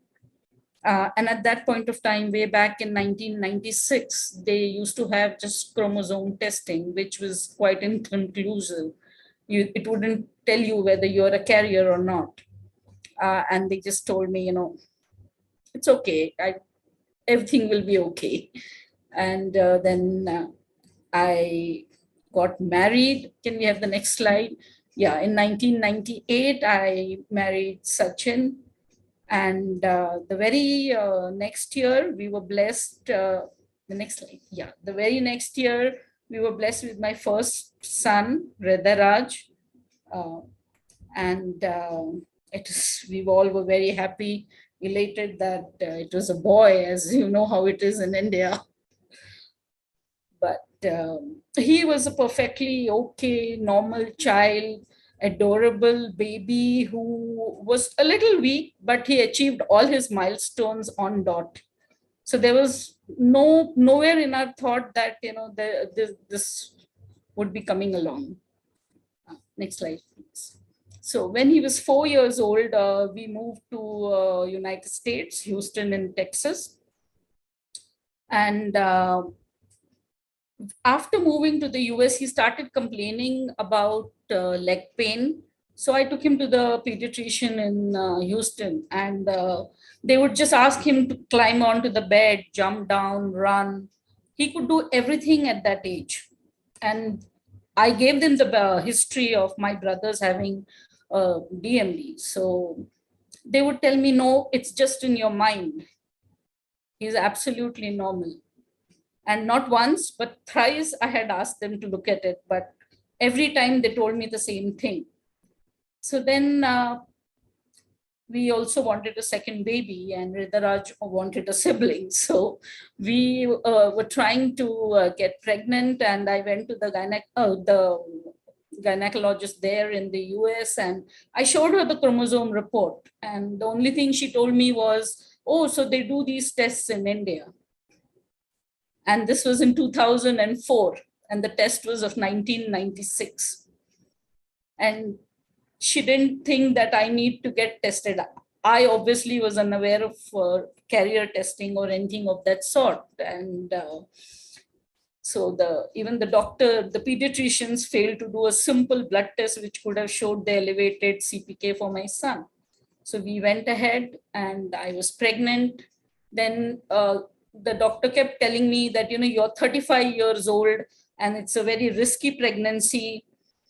Speaker 5: And at that point of time, way back in 1996, they used to have just chromosome testing, which was quite inconclusive. It wouldn't tell you whether you're a carrier or not. And they just told me, it's okay. Everything will be okay. And then I got married. Can we have the next slide? yeah, in 1998, I married Sachin. And the very next year, we were blessed, the next slide, yeah, the very next year, we were blessed with my first son, Redaraj. Uh, and we all were very happy, elated that it was a boy, as you know how it is in India. But he was a perfectly okay, normal child, adorable baby who was a little weak, but he achieved all his milestones on dot. So there was nowhere in our thought that this would be coming along. Next slide, please. So when he was 4 years old, we moved to United States, Houston in Texas. And after moving to the US, he started complaining about leg pain. So I took him to the pediatrician in Houston, and they would just ask him to climb onto the bed, jump down, run. He could do everything at that age. And I gave them the history of my brothers having DMD. So they would tell me, no, it's just in your mind. He's absolutely normal. And not once, but thrice I had asked them to look at it, but every time they told me the same thing. So then we also wanted a second baby, and Ridaraj wanted a sibling. So we were trying to get pregnant, and I went to the gynecologist there in the US, and I showed her the chromosome report. And the only thing she told me was, oh, so they do these tests in India. And this was in 2004, and the test was of 1996. And she didn't think that I need to get tested. I obviously was unaware of carrier testing or anything of that sort. And so even the doctor, the pediatricians failed to do a simple blood test which could have showed the elevated CPK for my son. So we went ahead, and I was pregnant. Then the doctor kept telling me that, you're 35 years old and it's a very risky pregnancy.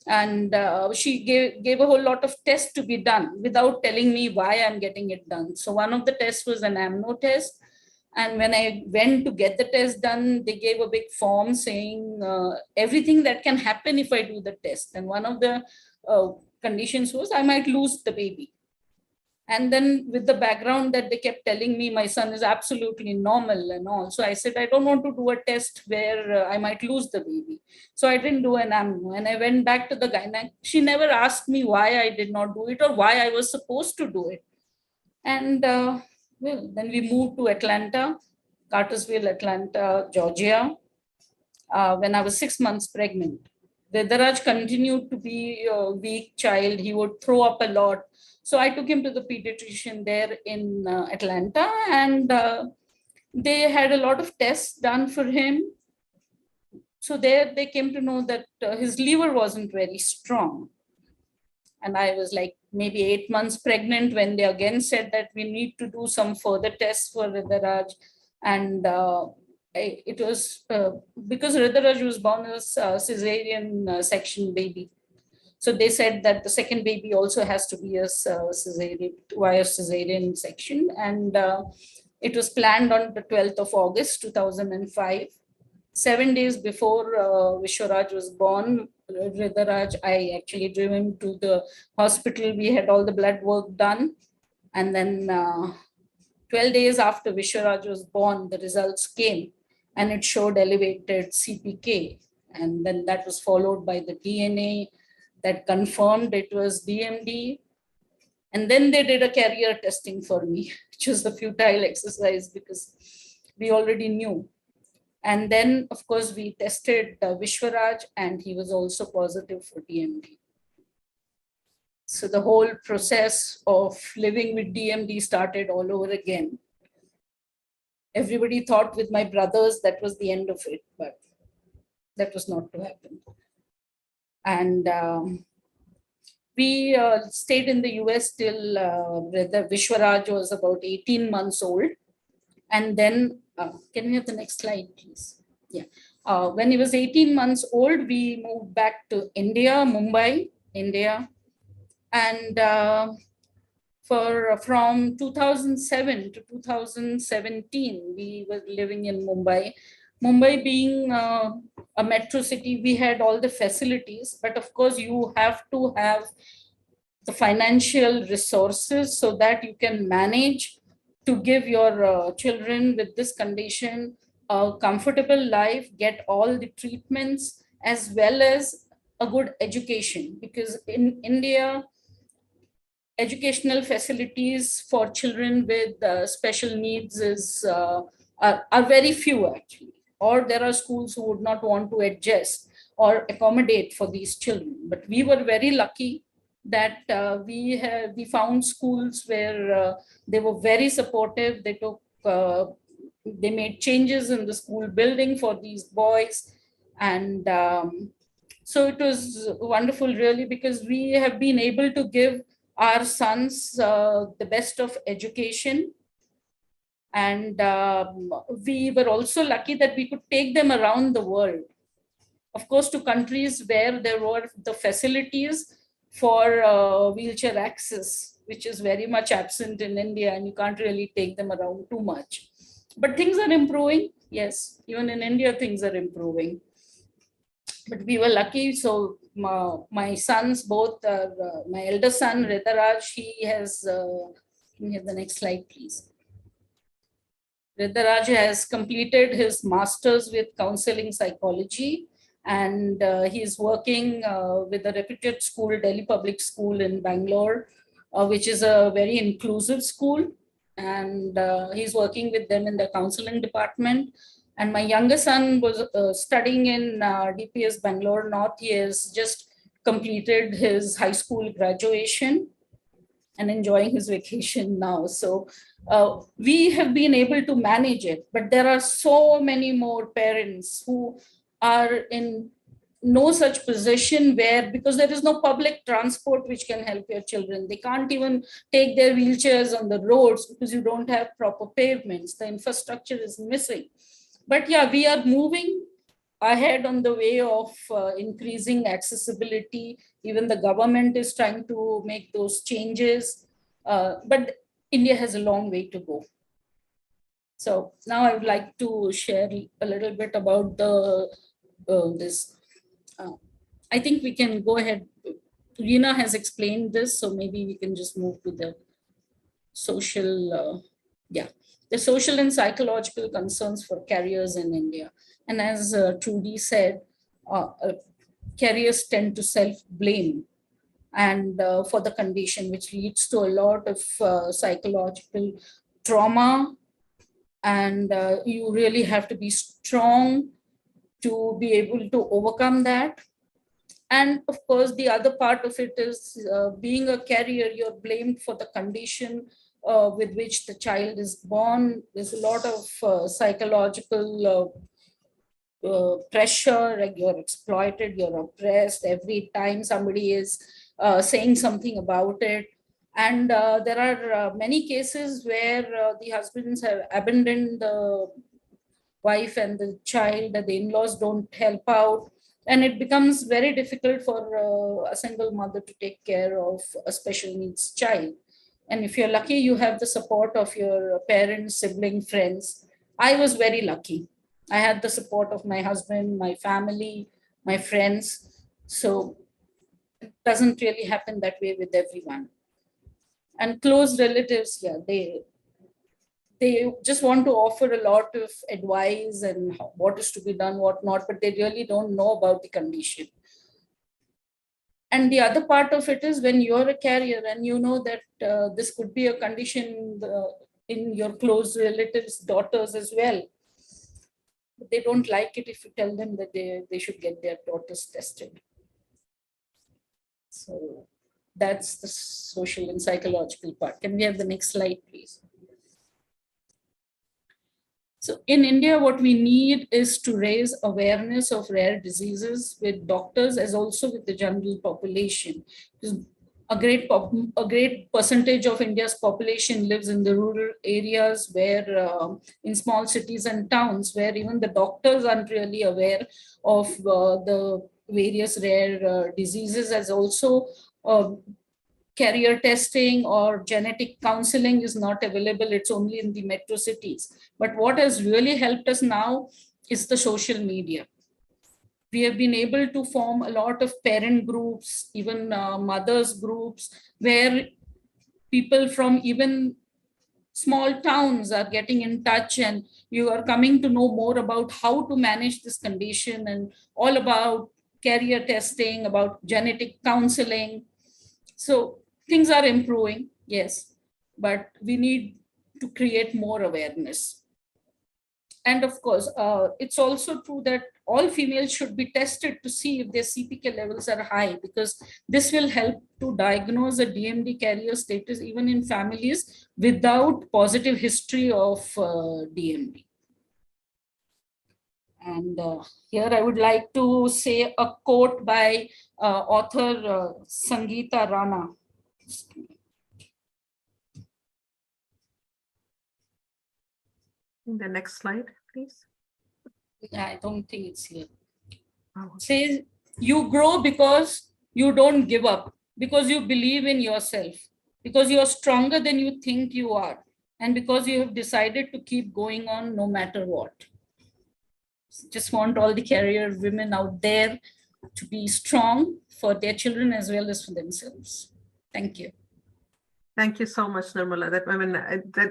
Speaker 5: And she gave a whole lot of tests to be done without telling me why I'm getting it done. So one of the tests was an amno test. And when I went to get the test done, they gave a big form saying everything that can happen if I do the test. And one of the conditions was I might lose the baby. And then with the background that they kept telling me my son is absolutely normal and all. So I said, I don't want to do a test where I might lose the baby. So I didn't do an amno. And I went back to the gynae. She never asked me why I did not do it or why I was supposed to do it. And then we moved to Atlanta, Cartersville, Atlanta, Georgia, when I was 6 months pregnant. Vedaraj continued to be a weak child. He would throw up a lot. So I took him to the pediatrician there in Atlanta, and they had a lot of tests done for him. So there they came to know that his liver wasn't very strong. And I was like maybe 8 months pregnant when they again said that we need to do some further tests for Ridaraj. And it was because Ridaraj was born as a cesarean section baby. So they said that the second baby also has to be a cesarean section. And it was planned on the 12th of August, 2005. 7 days before Vishwaraj was born, Ridaraj, I actually drove him to the hospital. We had all the blood work done. And then 12 days after Vishwaraj was born, the results came and it showed elevated CPK. And then that was followed by the DNA that confirmed it was DMD. And then they did a carrier testing for me, which was a futile exercise because we already knew. And then, of course, we tested Vishwaraj, and he was also positive for DMD. So the whole process of living with DMD started all over again. Everybody thought with my brothers that was the end of it, but that was not to happen. And we stayed in the US till Vishwaraj was about 18 months old. And then, can we have the next slide, please? Yeah. When he was 18 months old, we moved back to India, Mumbai, India. And from 2007 to 2017, we were living in Mumbai. Mumbai being a metro city, we had all the facilities, but of course you have to have the financial resources so that you can manage to give your children with this condition a comfortable life, get all the treatments, as well as a good education. Because in India, educational facilities for children with special needs are very few actually, or there are schools who would not want to adjust or accommodate for these children. But we were very lucky that we found schools where they were very supportive. They made changes in the school building for these boys, and so it was wonderful really, because we have been able to give our sons the best of education. And we were also lucky that we could take them around the world, of course, to countries where there were the facilities for wheelchair access, which is very much absent in India, and you can't really take them around too much. But things are improving. Yes, even in India, things are improving. But we were lucky. So my sons, both, my elder son, Ritaraj, he has, can you have the next slide, please? Ritaraj has completed his master's with counseling psychology, and he is working with a reputed school, Delhi Public School in Bangalore, which is a very inclusive school. And he's working with them in the counseling department. And my younger son was studying in DPS Bangalore North. He has just completed his high school graduation and enjoying his vacation now. So we have been able to manage it, but there are so many more parents who are in no such position where, because there is no public transport which can help your children. They can't even take their wheelchairs on the roads because you don't have proper pavements. The infrastructure is missing. But yeah, we are moving ahead on the way of increasing accessibility. Even the government is trying to make those changes, but India has a long way to go. So now I would like to share a little bit about this. I think we can go ahead. Reena has explained this, so maybe we can just move to the social, the social and psychological concerns for carriers in India. And as Trudy said, carriers tend to self-blame and for the condition, which leads to a lot of psychological trauma. And you really have to be strong to be able to overcome that. And of course, the other part of it is being a carrier, you're blamed for the condition with which the child is born. There's a lot of psychological pressure, like you're exploited, you're oppressed every time somebody is saying something about it. And there are many cases where the husbands have abandoned the wife and the child, that the in-laws don't help out. And it becomes very difficult for a single mother to take care of a special needs child. And if you're lucky, you have the support of your parents, sibling, friends. I was very lucky. I had the support of my husband, my family, my friends. So it doesn't really happen that way with everyone. And close relatives, yeah, they just want to offer a lot of advice and what is to be done, what not, but they really don't know about the condition. And the other part of it is when you're a carrier and you know that this could be a condition in your close relatives' daughters as well. But they don't like it if you tell them that they should get their daughters tested. So that's the social and psychological part. Can we have the next slide, please? So in India, what we need is to raise awareness of rare diseases with doctors as also with the general population. Because a great percentage of India's population lives in the rural areas, where in small cities and towns, where even the doctors aren't really aware of the various rare diseases, as also carrier testing or genetic counseling is not available. It's only in the metro cities. But what has really helped us now is the social media. We have been able to form a lot of parent groups, even mothers groups, where people from even small towns are getting in touch, and you are coming to know more about how to manage this condition and all about carrier testing, about genetic counseling. So things are improving, yes, but we need to create more awareness. And of course, it's also true that all females should be tested to see if their CPK levels are high, because this will help to diagnose a DMD carrier status even in families without positive history of DMD. And here I would like to say a quote by author Sangeeta Rana.
Speaker 1: In the next slide, please.
Speaker 5: I don't think it's here.
Speaker 1: Oh.
Speaker 5: Says, you grow because you don't give up, because you believe in yourself, because you are stronger than you think you are, and because you have decided to keep going on no matter what. Just want all the carrier women out there to be strong for their children as well as for themselves. Thank you.
Speaker 1: Thank you so much, Nirmala.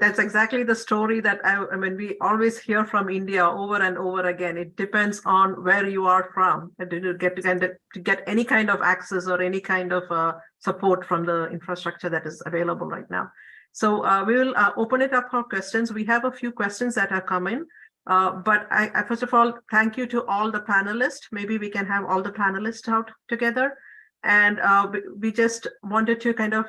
Speaker 1: That's exactly the story that I mean, we always hear from India over and over again. It depends on where you are from to get any kind of access or any kind of support from the infrastructure that is available right now. So we will open it up for questions. We have a few questions that have come in. But I first of all, thank you to all the panelists. Maybe we can have all the panelists out together. And we just wanted to kind of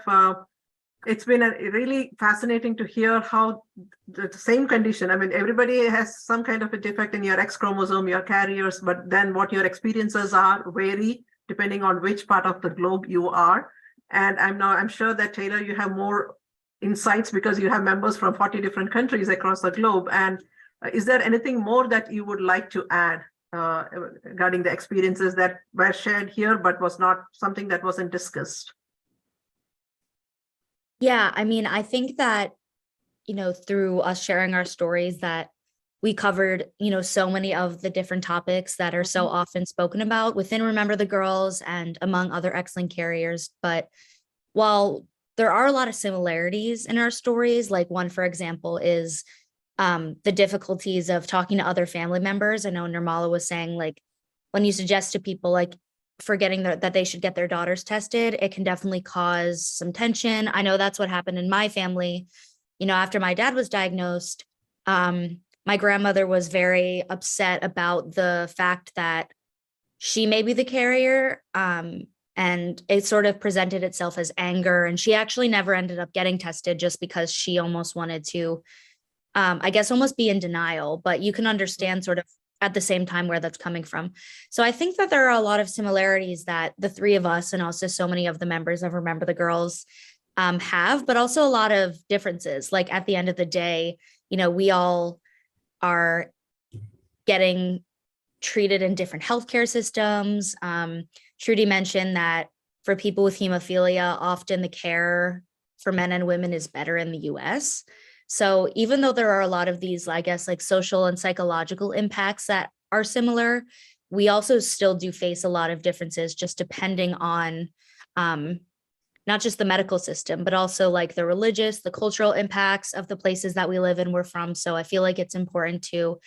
Speaker 1: it's been really fascinating to hear how the same condition, I mean, everybody has some kind of a defect in your X chromosome, your carriers, but then what your experiences are vary depending on which part of the globe you are. And I'm sure that, Taylor, you have more insights because you have members from 40 different countries across the globe. And is there anything more that you would like to add regarding the experiences that were shared here, but was not something that wasn't discussed?
Speaker 3: Yeah, I mean, I think that, through us sharing our stories that we covered, so many of the different topics that are so often spoken about within Remember the Girls and among other excellent carriers. But while there are a lot of similarities in our stories, like one, for example, is the difficulties of talking to other family members. I know Nirmala was saying, like, when you suggest to people, like, forgetting that they should get their daughters tested, it can definitely cause some tension. I know that's what happened in my family. After my dad was diagnosed, my grandmother was very upset about the fact that she may be the carrier. And it sort of presented itself as anger. And she actually never ended up getting tested just because she almost wanted to, I guess, almost be in denial. But you can understand sort of at the same time where that's coming from. So I think that there are a lot of similarities that the three of us and also so many of the members of Remember the Girls have, but also a lot of differences. Like at the end of the day, we all are getting treated in different healthcare systems. Trudy mentioned that for people with hemophilia, often the care for men and women is better in the US. So even though there are a lot of these, I guess, like social and psychological impacts that are similar, we also still do face a lot of differences just depending on not just the medical system, but also like the religious, the cultural impacts of the places that we live and we're from. So I feel like it's important to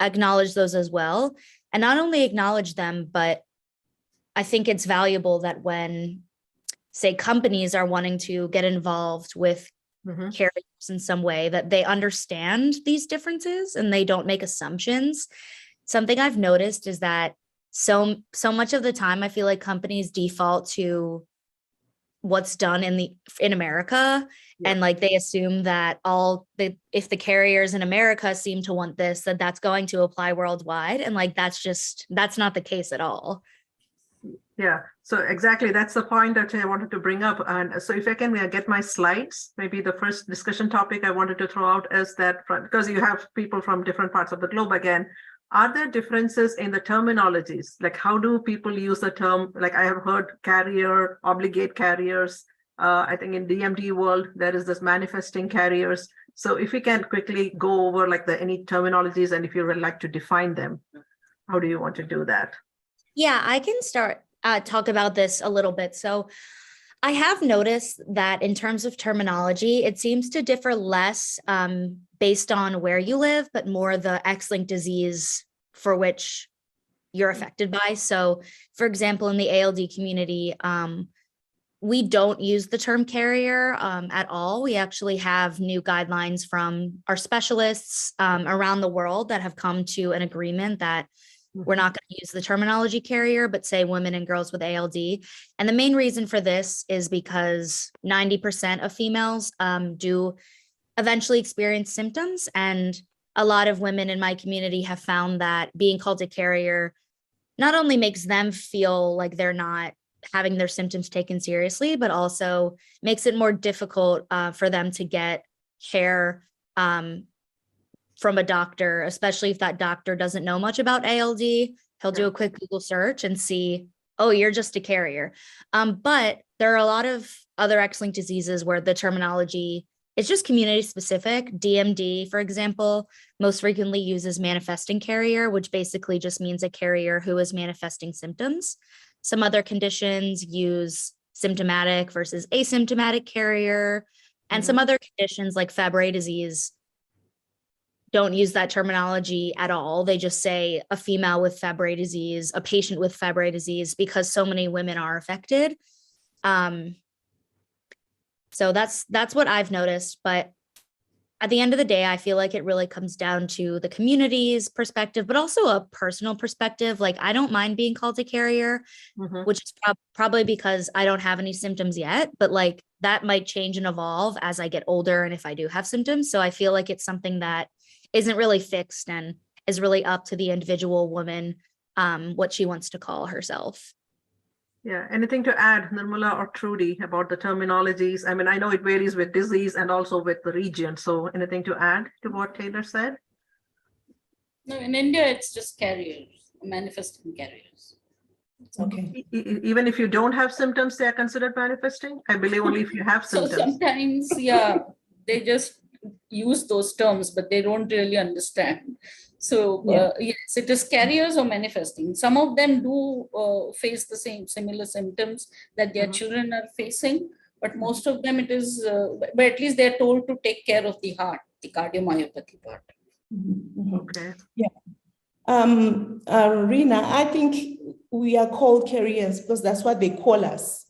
Speaker 3: acknowledge those as well. And not only acknowledge them, but I think it's valuable that when, say, companies are wanting to get involved with carriers in some way, that they understand these differences and they don't make assumptions. Something I've noticed is that so much of the time, I feel like companies default to what's done in America. Yeah. And like they assume that if the carriers in America seem to want this, that's going to apply worldwide. And like that's not the case at all.
Speaker 1: Yeah, so exactly, that's the point that I wanted to bring up. And so if I can get my slides, maybe the first discussion topic I wanted to throw out is that because you have people from different parts of the globe again, Are there differences in the terminologies? Like how do people use the term? Like I have heard carrier, obligate carriers. I think in DMD world, there is this manifesting carriers. So if we can quickly go over like any terminologies and if you would like to define them, how do you want to do that?
Speaker 3: Yeah, I can start talk about this a little bit. So I have noticed that in terms of terminology, it seems to differ less based on where you live, but more the X-linked disease for which you're affected by. So for example, in the ALD community, we don't use the term carrier at all. We actually have new guidelines from our specialists around the world that have come to an agreement that we're not going to use the terminology carrier, but say women and girls with ALD. And the main reason for this is because 90% of females do eventually experience symptoms. And a lot of women in my community have found that being called a carrier not only makes them feel like they're not having their symptoms taken seriously, but also makes it more difficult for them to get care from a doctor, especially if that doctor doesn't know much about ALD. He'll do a quick Google search and see, oh, you're just a carrier. But there are a lot of other X-linked diseases where the terminology is just community specific. DMD, for example, most frequently uses manifesting carrier, which basically just means a carrier who is manifesting symptoms. Some other conditions use symptomatic versus asymptomatic carrier, and some other conditions like Fabry disease don't use that terminology at all. They just say a female with Fabry disease, a patient with Fabry disease, because so many women are affected. So that's what I've noticed. But at the end of the day, I feel like it really comes down to the community's perspective, but also a personal perspective. Like I don't mind being called a carrier, which is probably because I don't have any symptoms yet, but like that might change and evolve as I get older and if I do have symptoms. So I feel like it's something that isn't really fixed and is really up to the individual woman, what she wants to call herself.
Speaker 1: Yeah, anything to add, Nirmala or Trudy, about the terminologies? I mean, I know it varies with disease and also with the region. So anything to add to what Taylor said?
Speaker 5: No, in India, it's just carriers, manifesting carriers.
Speaker 4: Okay.
Speaker 1: Even if you don't have symptoms, they are considered manifesting? I believe only if you have
Speaker 5: So
Speaker 1: symptoms.
Speaker 5: sometimes, yeah, they just use those terms, but they don't really understand. So yes, it is carriers or manifesting. Some of them do face the similar symptoms that their children are facing, but most of them it is, but at least they're told to take care of the heart, the cardiomyopathy part.
Speaker 1: Okay.
Speaker 4: Yeah. Rina, I think we are called carriers because that's what they call us.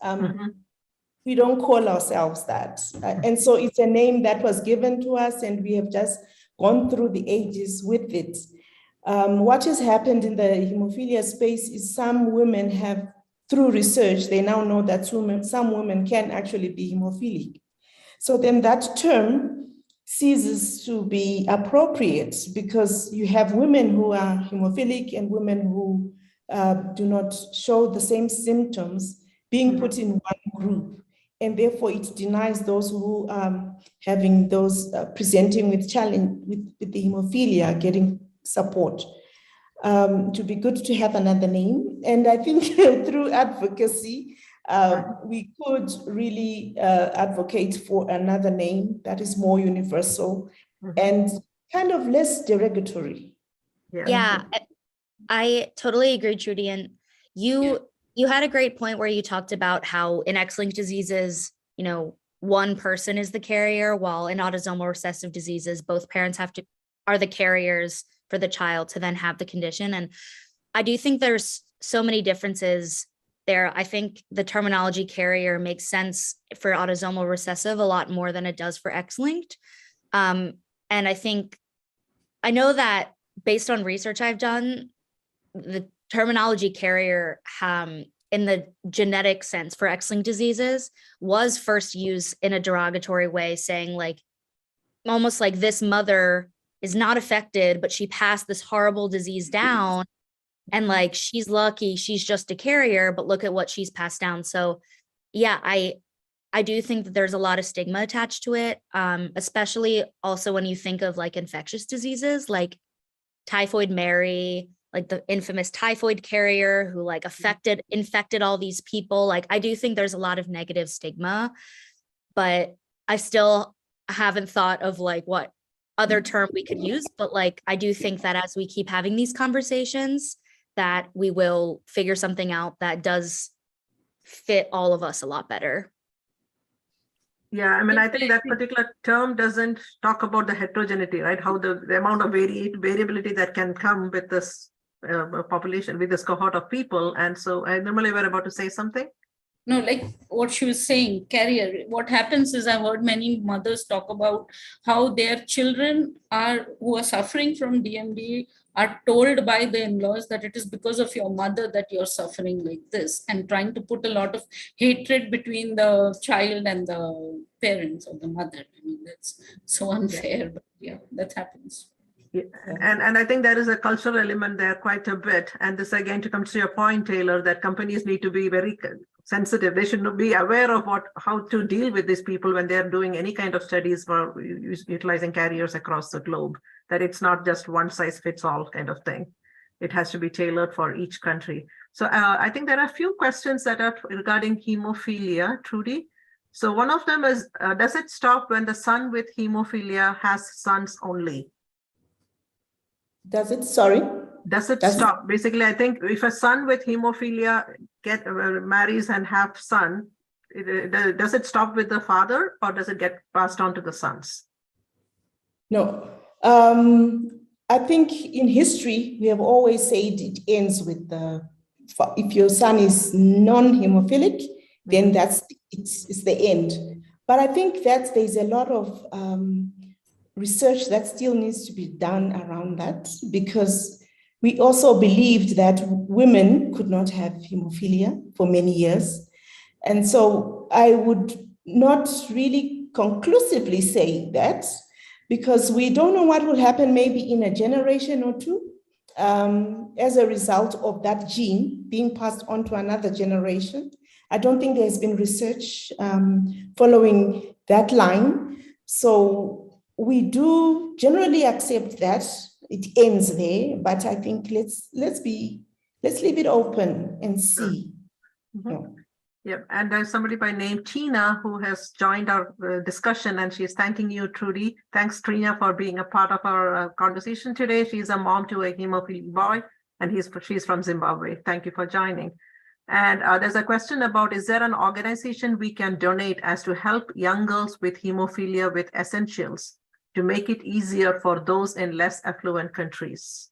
Speaker 4: We don't call ourselves that. And so it's a name that was given to us and we have just gone through the ages with it. What has happened in the hemophilia space is some women have, through research, they now know that some women can actually be hemophilic. So then that term ceases to be appropriate because you have women who are hemophilic and women who do not show the same symptoms being put in one group. And therefore it denies those who having those presenting with challenge with the hemophilia getting support. To be good to have another name. And I think through advocacy, we could really advocate for another name that is more universal and kind of less derogatory.
Speaker 3: Yeah, I totally agree, Trudy. And you had a great point where you talked about how in X-linked diseases, you know, one person is the carrier, while in autosomal recessive diseases, both parents are the carriers for the child to then have the condition. And I do think there's so many differences there. I think the terminology carrier makes sense for autosomal recessive a lot more than it does for X-linked. And I know that based on research I've done, the terminology carrier in the genetic sense for X-linked diseases was first used in a derogatory way, saying like, almost like this mother is not affected, but she passed this horrible disease down. And like, she's lucky, she's just a carrier, but look at what she's passed down. So yeah, I do think that there's a lot of stigma attached to it, especially also when you think of like infectious diseases. Like Typhoid Mary, like the infamous typhoid carrier who like infected all these people. Like, I do think there's a lot of negative stigma, but I still haven't thought of like what other term we could use. But like, I do think that as we keep having these conversations, that we will figure something out that does fit all of us a lot better.
Speaker 1: Yeah, I mean, I think that particular term doesn't talk about the heterogeneity, right? How the amount of variability that can come with this population, with this cohort of people. And so I normally were about to say something.
Speaker 5: No, like what she was saying, carrier. What happens is I've heard many mothers talk about how their children who are suffering from DMD are told by the in-laws that it is because of your mother that you're suffering like this, and trying to put a lot of hatred between the child and the parents or the mother. I mean, that's so unfair, but yeah, that happens.
Speaker 1: Yeah. And I think there is a cultural element there quite a bit. And this again, to come to your point, Taylor, that companies need to be very sensitive. They should be aware of how to deal with these people when they're doing any kind of studies for utilizing carriers across the globe, that it's not just one size fits all kind of thing. It has to be tailored for each country. So I think there are a few questions that are regarding hemophilia, Trudy. So one of them is, does it stop when the son with hemophilia has sons only?
Speaker 4: Does it? Sorry.
Speaker 1: Does it stop? Basically, I think if a son with hemophilia marries and have son, does it stop with the father, or does it get passed on to the sons?
Speaker 4: No. I think in history, we have always said it ends with if your son is non-hemophilic, then it's the end. But I think that there's a lot of research that still needs to be done around that, because we also believed that women could not have hemophilia for many years. And so I would not really conclusively say that, because we don't know what will happen maybe in a generation or two as a result of that gene being passed on to another generation. I don't think there's been research following that line. So we do generally accept that it ends there, but I think let's leave it open and see.
Speaker 1: Mm-hmm.
Speaker 4: Yeah.
Speaker 1: Yep, and there's somebody by name Tina who has joined our discussion, and she's thanking you, Trudy. Thanks, Tina, for being a part of our conversation today. She's a mom to a hemophilic boy, and she's from Zimbabwe. Thank you for joining. And there's a question about, is there an organization we can donate as to help young girls with hemophilia with essentials to make it easier for those in less affluent countries?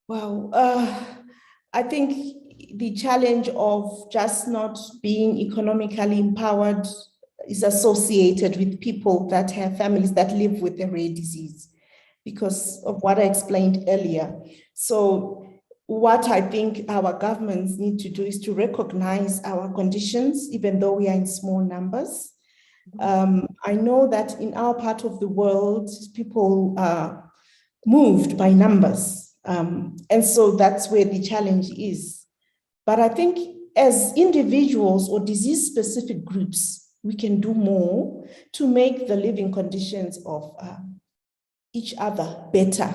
Speaker 4: Well, I think the challenge of just not being economically empowered is associated with people that have families that live with the rare disease, because of what I explained earlier. So what I think our governments need to do is to recognize our conditions, even though we are in small numbers. I know that in our part of the world, people are moved by numbers. And so that's where the challenge is. But I think as individuals or disease-specific groups, we can do more to make the living conditions of each other better.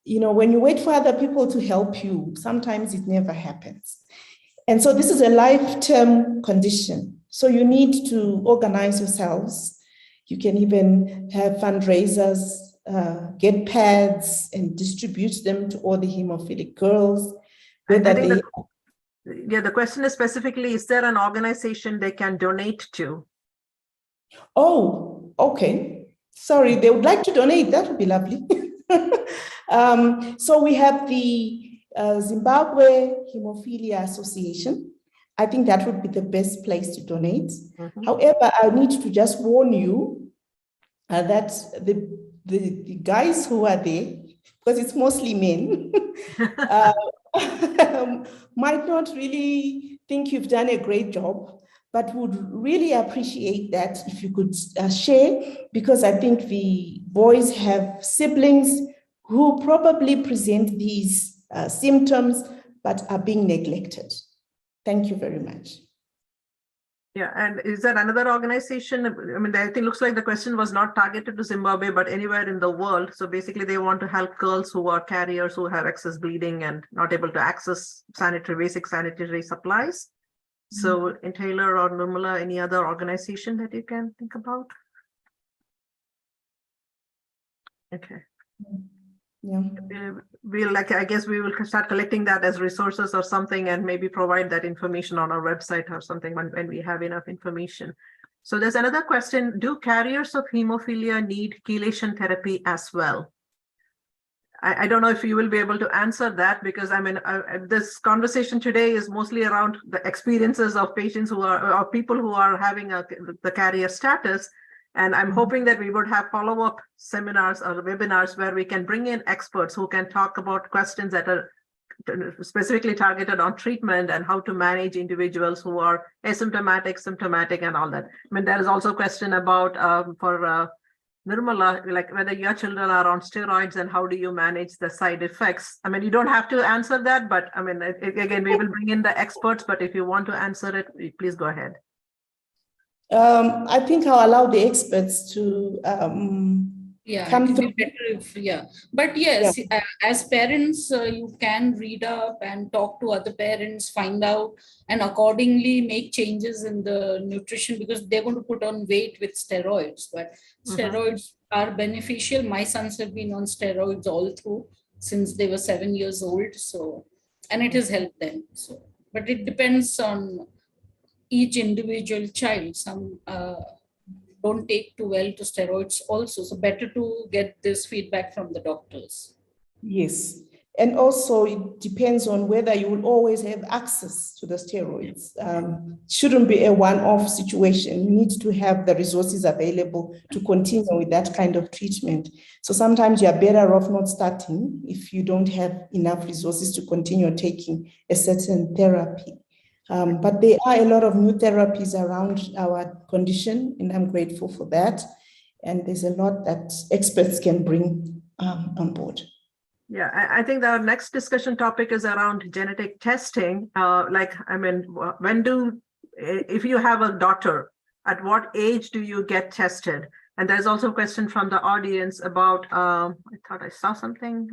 Speaker 4: You know, when you wait for other people to help you, sometimes it never happens. And so this is a lifetime condition. So you need to organize yourselves. You can even have fundraisers, get pads and distribute them to all the hemophilic girls.
Speaker 1: The question is specifically, is there an organization they can donate to?
Speaker 4: Oh, okay. Sorry, they would like to donate. That would be lovely. So we have the Zimbabwe Hemophilia Association. I think that would be the best place to donate. Mm-hmm. However, I need to just warn you that the guys who are there, because it's mostly men, might not really think you've done a great job, but would really appreciate that if you could share, because I think the boys have siblings who probably present these symptoms but are being neglected. Thank you very much.
Speaker 1: Yeah, and is there another organization? I mean, I think it looks like the question was not targeted to Zimbabwe, but anywhere in the world. So basically, they want to help girls who are carriers who have excess bleeding and not able to access basic sanitary supplies. So, in Taylor or Nirmala, any other organization that you can think about? Okay.
Speaker 4: Yeah.
Speaker 1: We'll I guess we will start collecting that as resources or something and maybe provide that information on our website or something when we have enough information. So there's another question. Do carriers of hemophilia need chelation therapy as well? I don't know if you will be able to answer that because I mean, this conversation today is mostly around the experiences of patients who are, or people who are having the carrier status. And I'm hoping that we would have follow-up seminars or webinars where we can bring in experts who can talk about questions that are specifically targeted on treatment and how to manage individuals who are asymptomatic, symptomatic, and all that. I mean, there is also a question about for Nirmala, like whether your children are on steroids and how do you manage the side effects? I mean, you don't have to answer that, but I mean, again, we will bring in the experts, but if you want to answer it, please go ahead.
Speaker 4: I think I'll allow the experts to
Speaker 5: Yeah,
Speaker 4: come
Speaker 5: it would
Speaker 4: through.
Speaker 5: be better if, yeah. But yes, as parents, you can read up and talk to other parents, find out, and accordingly make changes in the nutrition because they're going to put on weight with steroids. But steroids are beneficial. My sons have been on steroids all through since they were 7 years old. So, and it has helped them. So, but it depends on each individual child. Some don't take too well to steroids also. So better to get this feedback from the doctors.
Speaker 4: Yes. And also it depends on whether you will always have access to the steroids. Shouldn't be a one-off situation. You need to have the resources available to continue with that kind of treatment. So sometimes you're better off not starting if you don't have enough resources to continue taking a certain therapy. But there are a lot of new therapies around our condition, and I'm grateful for that. And there's a lot that experts can bring on board.
Speaker 1: Yeah, I think our next discussion topic is around genetic testing. If you have a daughter, at what age do you get tested? And there's also a question from the audience about, I thought I saw something,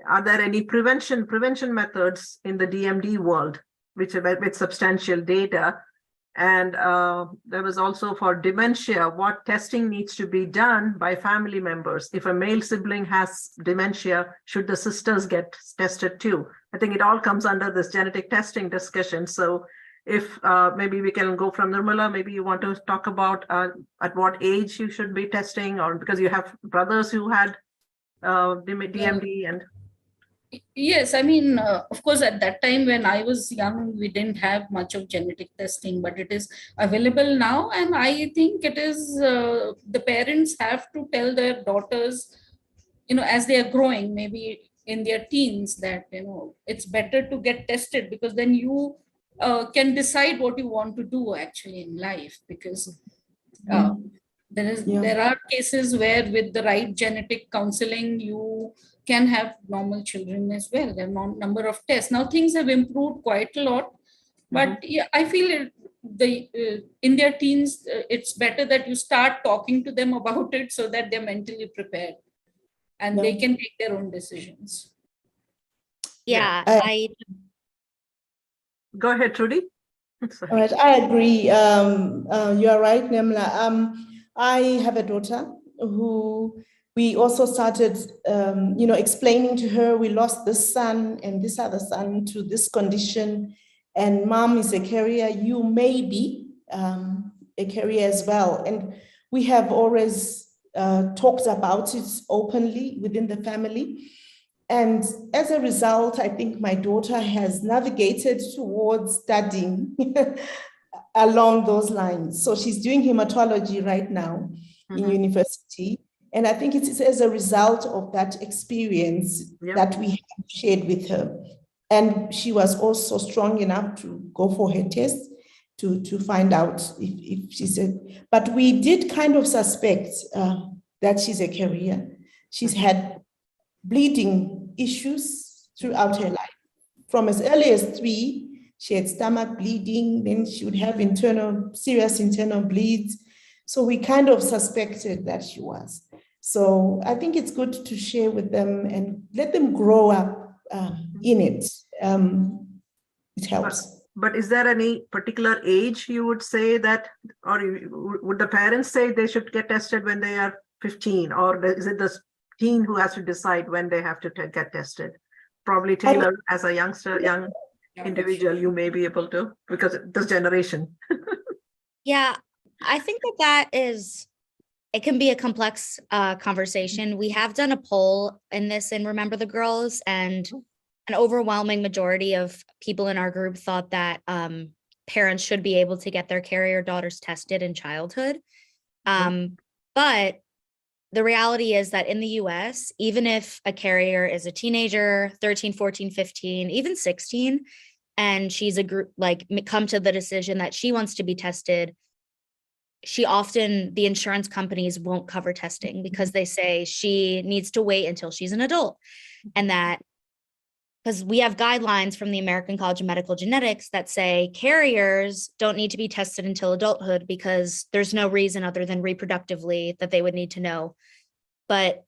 Speaker 1: are there any prevention methods in the DMD world, which are with substantial data? And there was also for dementia, what testing needs to be done by family members? If a male sibling has dementia, should the sisters get tested too? I think it all comes under this genetic testing discussion. So if maybe we can go from Nirmala, maybe you want to talk about at what age you should be testing, or because you have brothers who had DMD and...
Speaker 5: Yes, I mean, of course, at that time when I was young, we didn't have much of genetic testing, but it is available now. And I think it is, the parents have to tell their daughters, as they are growing, maybe in their teens, that, it's better to get tested because then you can decide what you want to do actually in life. Because there are cases where with the right genetic counseling, you can have normal children as well. There are a number of tests. Now things have improved quite a lot, but yeah, I feel in their teens, it's better that you start talking to them about it so that they're mentally prepared and they can take their own decisions.
Speaker 3: Yeah,
Speaker 1: Go ahead, Trudy.
Speaker 4: All right, I agree. You are right, Nemla. I have a daughter who we also started, explaining to her, we lost this son and this other son to this condition, and mom is a carrier. You may be a carrier as well. And we have always talked about it openly within the family. And as a result, I think my daughter has navigated towards studying along those lines. So she's doing hematology right now in university. And I think it is as a result of that experience that we have shared with her. And she was also strong enough to go for her test to find out if she's but we did kind of suspect that she's a carrier. She's had bleeding issues throughout her life. From as early as 3, She had stomach bleeding, then she would have serious internal bleeds. So we kind of suspected that she was. So I think it's good to share with them and let them grow up in it. It helps.
Speaker 1: But is there any particular age you would say that, or would the parents say they should get tested when they are 15, or is it the teen who has to decide when they have to get tested? Probably Taylor, as a young individual, you may be able to, because this generation.
Speaker 3: Yeah, I think that it can be a complex conversation. We have done a poll in this in Remember the Girls, and an overwhelming majority of people in our group thought that parents should be able to get their carrier daughters tested in childhood. But the reality is that in the US, even if a carrier is a teenager, 13, 14, 15, even 16, and she's come to the decision that she wants to be tested, the insurance companies won't cover testing because they say she needs to wait until she's an adult. And that, because we have guidelines from the American College of Medical Genetics that say carriers don't need to be tested until adulthood because there's no reason other than reproductively that they would need to know. But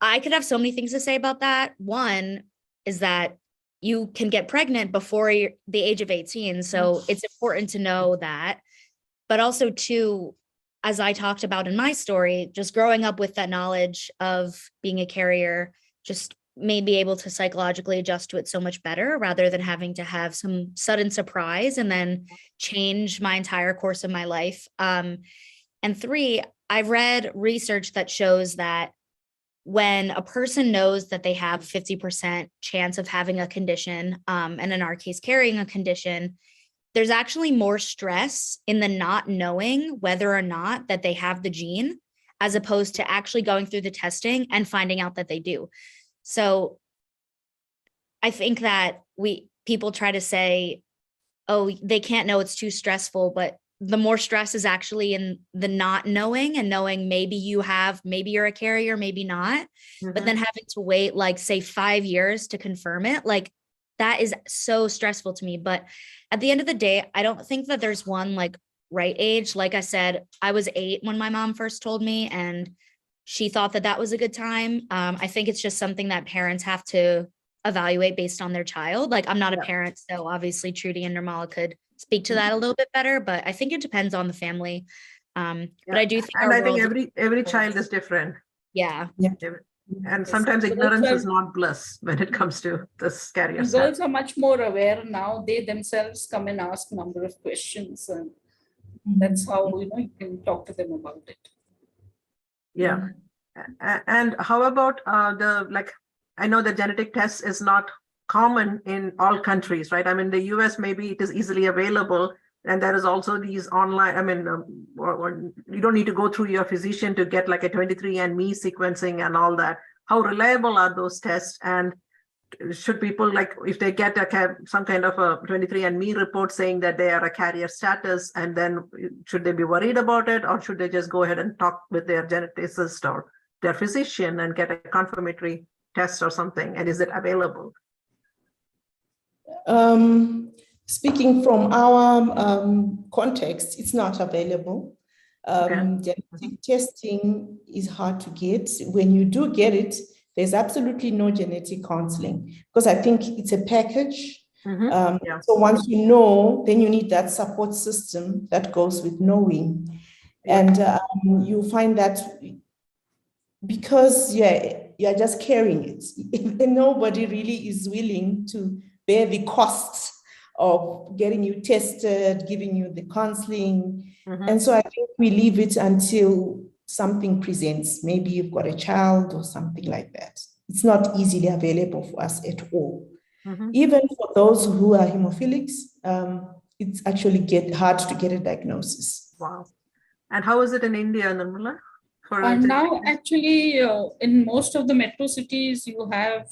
Speaker 3: I could have so many things to say about that. One is that you can get pregnant before the age of 18. So it's important to know that. But also, two, as I talked about in my story, just growing up with that knowledge of being a carrier just made me able to psychologically adjust to it so much better rather than having to have some sudden surprise and then change my entire course of my life. And three, I've read research that shows that when a person knows that they have 50% chance of having a condition, and in our case, carrying a condition, there's actually more stress in the not knowing whether or not that they have the gene, as opposed to actually going through the testing and finding out that they do. So I think that people try to say, oh, they can't know, it's too stressful, but the more stress is actually in the not knowing and knowing maybe you're a carrier, maybe not, but then having to wait say 5 years to confirm it, that is so stressful to me. But at the end of the day, I don't think that there's one right age. Like I said, I was 8 when my mom first told me, and she thought that was a good time. I think it's just something that parents have to evaluate based on their child. I'm not a parent, so obviously Trudy and Nirmala could speak to that a little bit better, but I think it depends on the family. But I do think,
Speaker 1: and I think every child is different.
Speaker 3: Yeah.
Speaker 1: And sometimes ignorance is not bliss when it comes to this carrier stuff.
Speaker 5: Girls are much more aware now. They themselves come and ask a number of questions, and that's how you can talk to them about it.
Speaker 1: Yeah. And how about I know the genetic test is not common in all countries, right? I mean, the US, maybe it is easily available. And there is also these online, you don't need to go through your physician to get a 23andMe sequencing and all that. How reliable are those tests? And should people, if they get some kind of a 23andMe report saying that they are a carrier status, and then should they be worried about it? Or should they just go ahead and talk with their geneticist or their physician and get a confirmatory test or something? And is it available?
Speaker 4: Speaking from our context, it's not available. Genetic testing is hard to get. When you do get it, there's absolutely no genetic counseling, because I think it's a package. So once you know, then you need that support system that goes with knowing. And you find that because you're just carrying it, and nobody really is willing to bear the costs of getting you tested, giving you the counseling. And so I think we leave it until something presents. Maybe you've got a child or something like that. It's not easily available for us at all. Even for those who are hemophilics, it's actually hard to get a diagnosis.
Speaker 1: Wow. And how is it in India, Nirmala?
Speaker 5: Now, actually, in most of the metro cities, you have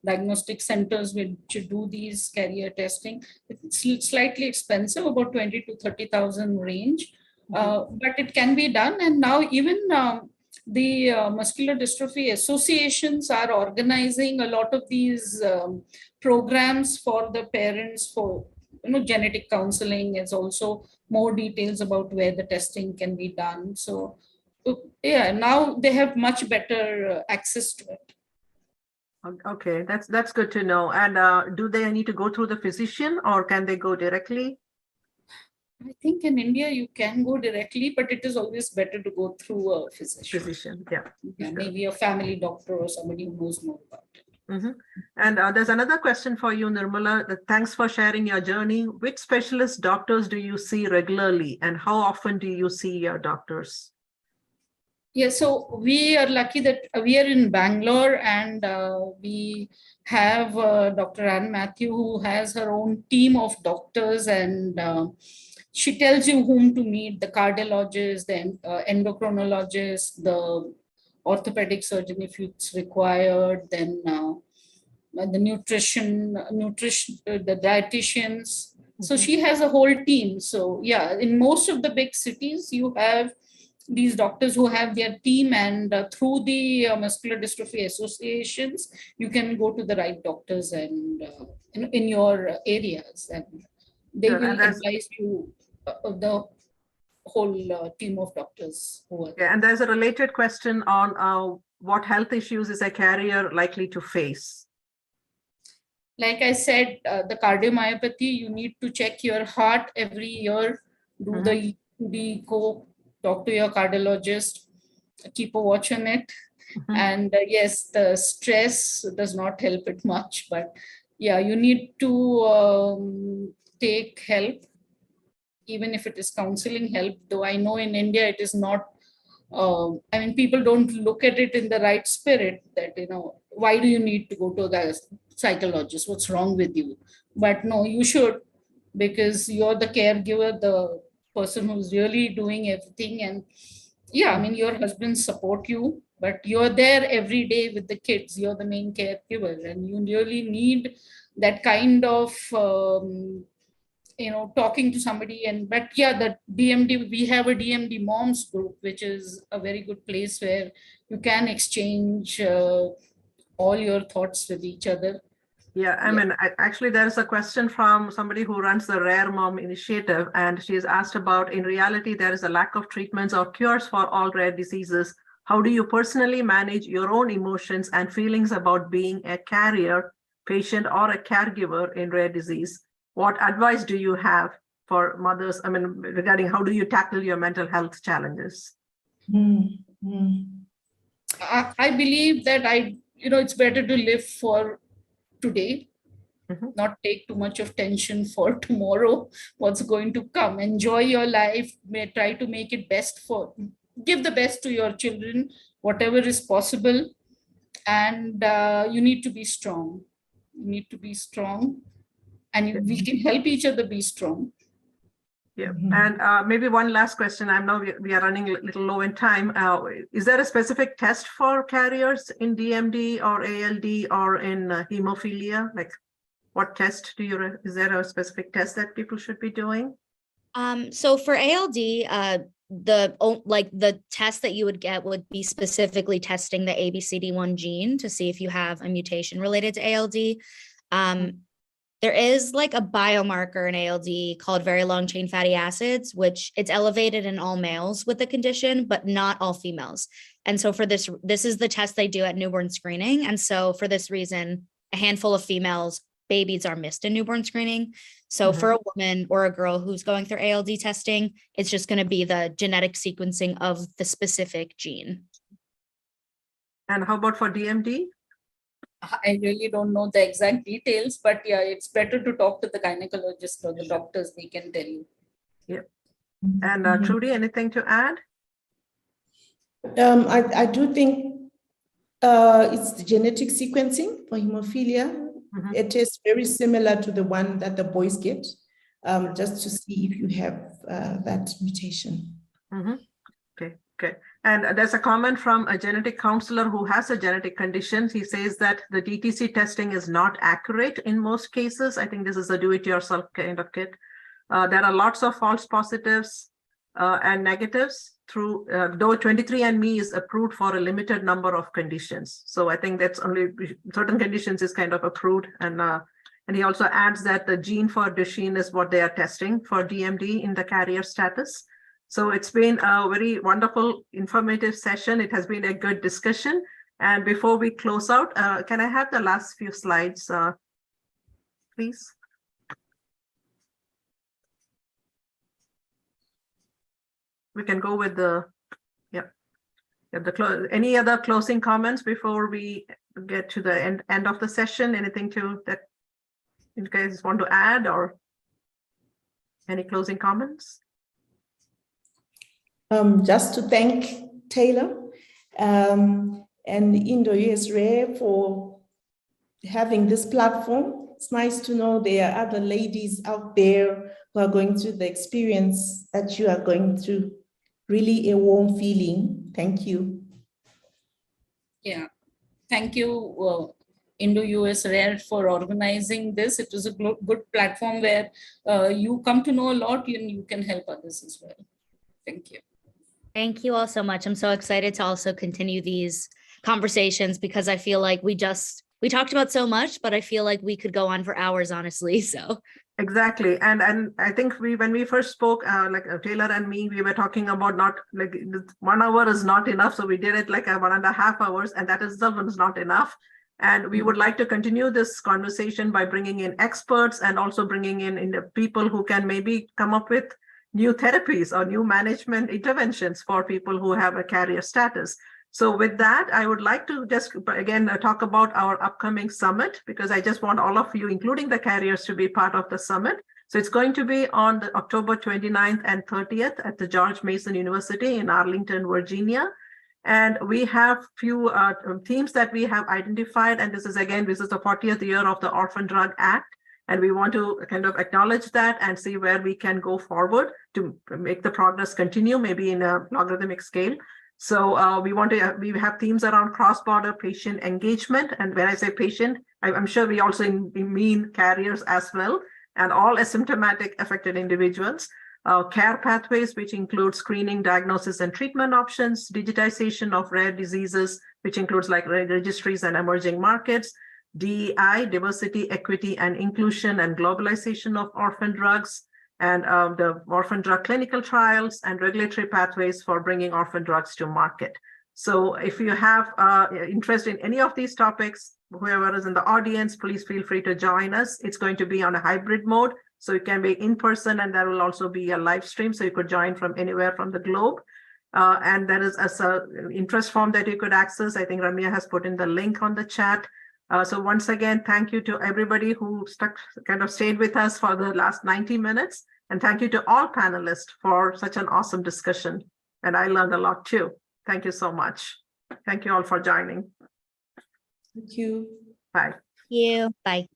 Speaker 5: diagnostic centers which do these carrier testing. It's slightly expensive, about 20 to 30,000 range, but it can be done. And now even the muscular dystrophy associations are organizing a lot of these programs for the parents genetic counseling. It's also more details about where the testing can be done. So yeah, now they have much better access to it.
Speaker 1: Okay, that's good to know. And do they need to go through the physician or can they go directly?
Speaker 5: I think in India you can go directly, but it is always better to go through a physician.
Speaker 1: Physician, yeah.
Speaker 5: Yeah,
Speaker 1: Sure.
Speaker 5: maybe a family doctor or somebody who knows more about it.
Speaker 1: And there's another question for you, Nirmala. Thanks for sharing your journey. Which specialist doctors do you see regularly and how often do you see your doctors?
Speaker 5: Yeah, so we are lucky that we are in Bangalore, and we have Dr. Anne Matthew, who has her own team of doctors, and she tells you whom to meet: the cardiologist, the endocrinologist, the orthopedic surgeon if it's required, then the the dietitians. So she has a whole team. So yeah, in most of the big cities, you have these doctors who have their team, and through the muscular dystrophy associations, you can go to the right doctors and in your areas, and they
Speaker 1: Sure,
Speaker 5: will
Speaker 1: and there's-
Speaker 5: advise you the whole team of doctors who are there.
Speaker 1: Yeah, and there's a related question on what health issues is a carrier likely to face?
Speaker 5: Like I said, the cardiomyopathy, you need to check your heart every year, do the go talk to your cardiologist, keep a watch on it. And yes, the stress does not help it much, but yeah, you need to take help, even if it is counseling help, though I know in India it is not, I mean, people don't look at it in the right spirit that, why do you need to go to the psychologist? What's wrong with you? But no, you should, because you're the caregiver, the person who's really doing everything. And yeah, I mean, your husband support you, but you're there every day with the kids. You're the main caregiver, and you really need that kind of talking to somebody. And but yeah, the DMD, we have a DMD moms group, which is a very good place where you can exchange all your thoughts with each other.
Speaker 1: Yeah, I mean, actually, there's a question from somebody who runs the Rare Mom Initiative, and she's asked about, in reality, there is a lack of treatments or cures for all rare diseases. How do you personally manage your own emotions and feelings about being a carrier, patient, or a caregiver in rare disease? What advice do you have for mothers, I mean, regarding how do you tackle your mental health challenges?
Speaker 5: I believe that it's better to live for today, not take too much of tension for tomorrow, what's going to come. Enjoy your life, try to make it give the best to your children, whatever is possible. And you need to be strong. And we can help each other be strong.
Speaker 1: Yeah, and maybe one last question. I know we are running a little low in time. Is there a specific test for carriers in DMD or ALD or in hemophilia? Like, what test is there a specific test that people should be doing?
Speaker 3: So for ALD, the test that you would get would be specifically testing the ABCD1 gene to see if you have a mutation related to ALD. There is like a biomarker in ALD called very long chain fatty acids, which it's elevated in all males with the condition, but not all females. And so for this is the test they do at newborn screening. And so for this reason, a handful of females, babies are missed in newborn screening. So for a woman or a girl who's going through ALD testing, it's just going to be the genetic sequencing of the specific gene.
Speaker 1: And how about for DMD?
Speaker 5: I really don't know the exact details, but yeah, it's better to talk to the gynecologist or the doctors. They can tell you.
Speaker 1: Yeah. And Trudy, anything to add?
Speaker 4: I do think it's the genetic sequencing for hemophilia. It is very similar to the one that the boys get, just to see if you have that mutation.
Speaker 1: Okay. And there's a comment from a genetic counselor who has a genetic condition. He says that the DTC testing is not accurate in most cases. I think this is a do-it-yourself kind of kit. There are lots of false positives and negatives through, though 23andMe is approved for a limited number of conditions. So I think that's only certain conditions is kind of approved, and And he also adds that the gene for Duchenne is what they are testing for DMD in the carrier status. So it's been a very wonderful, informative session. It has been a good discussion. And before we close out, can I have the last few slides, please? We can go with the, any other closing comments before we get to the end of the session? Anything that you guys want to add, or any closing comments?
Speaker 4: Just to thank Taylor and IndoUSrare for having this platform. It's nice to know there are other ladies out there who are going through the experience that you are going through. Really a warm feeling. Thank you.
Speaker 5: Yeah, thank you, IndoUSrare, for organizing this. It was a good platform where you come to know a lot and you can help others as well. Thank you.
Speaker 3: Thank you all so much. I'm so excited to also continue these conversations because I feel like we talked about so much, but I feel like we could go on for hours, honestly. So
Speaker 1: exactly. And I think when we first spoke, Taylor and me, we were talking about not like 1 hour is not enough. So we did it like 1.5 hours, and that itself is not enough. And we would like to continue this conversation by bringing in experts and also bringing in the people who can maybe come up with new therapies or new management interventions for people who have a carrier status. So with that, I would like to just again talk about our upcoming summit, because I just want all of you, including the carriers, to be part of the summit. So it's going to be on the October 29th and 30th at the George Mason University in Arlington, Virginia. And we have few themes that we have identified. And this is the 40th year of the Orphan Drug Act. And we want to kind of acknowledge that and see where we can go forward to make the progress continue, maybe in a logarithmic scale. So we have themes around cross-border patient engagement. And when I say patient, I'm sure we also mean carriers as well, and all asymptomatic affected individuals. Care pathways, which include screening, diagnosis, and treatment options, digitization of rare diseases, which includes like registries and emerging markets, DEI, diversity, equity, and inclusion, and globalization of orphan drugs, and the orphan drug clinical trials and regulatory pathways for bringing orphan drugs to market. So if you have interest in any of these topics, whoever is in the audience, please feel free to join us. It's going to be on a hybrid mode, so it can be in person, and there will also be a live stream, so you could join from anywhere from the globe. And there is an interest form that you could access. I think Ramya has put in the link on the chat. So once again, thank you to everybody who stayed with us for the last 90 minutes. And thank you to all panelists for such an awesome discussion. And I learned a lot too. Thank you so much. Thank you all for joining.
Speaker 4: Thank you.
Speaker 1: Bye.
Speaker 3: thank you. Bye.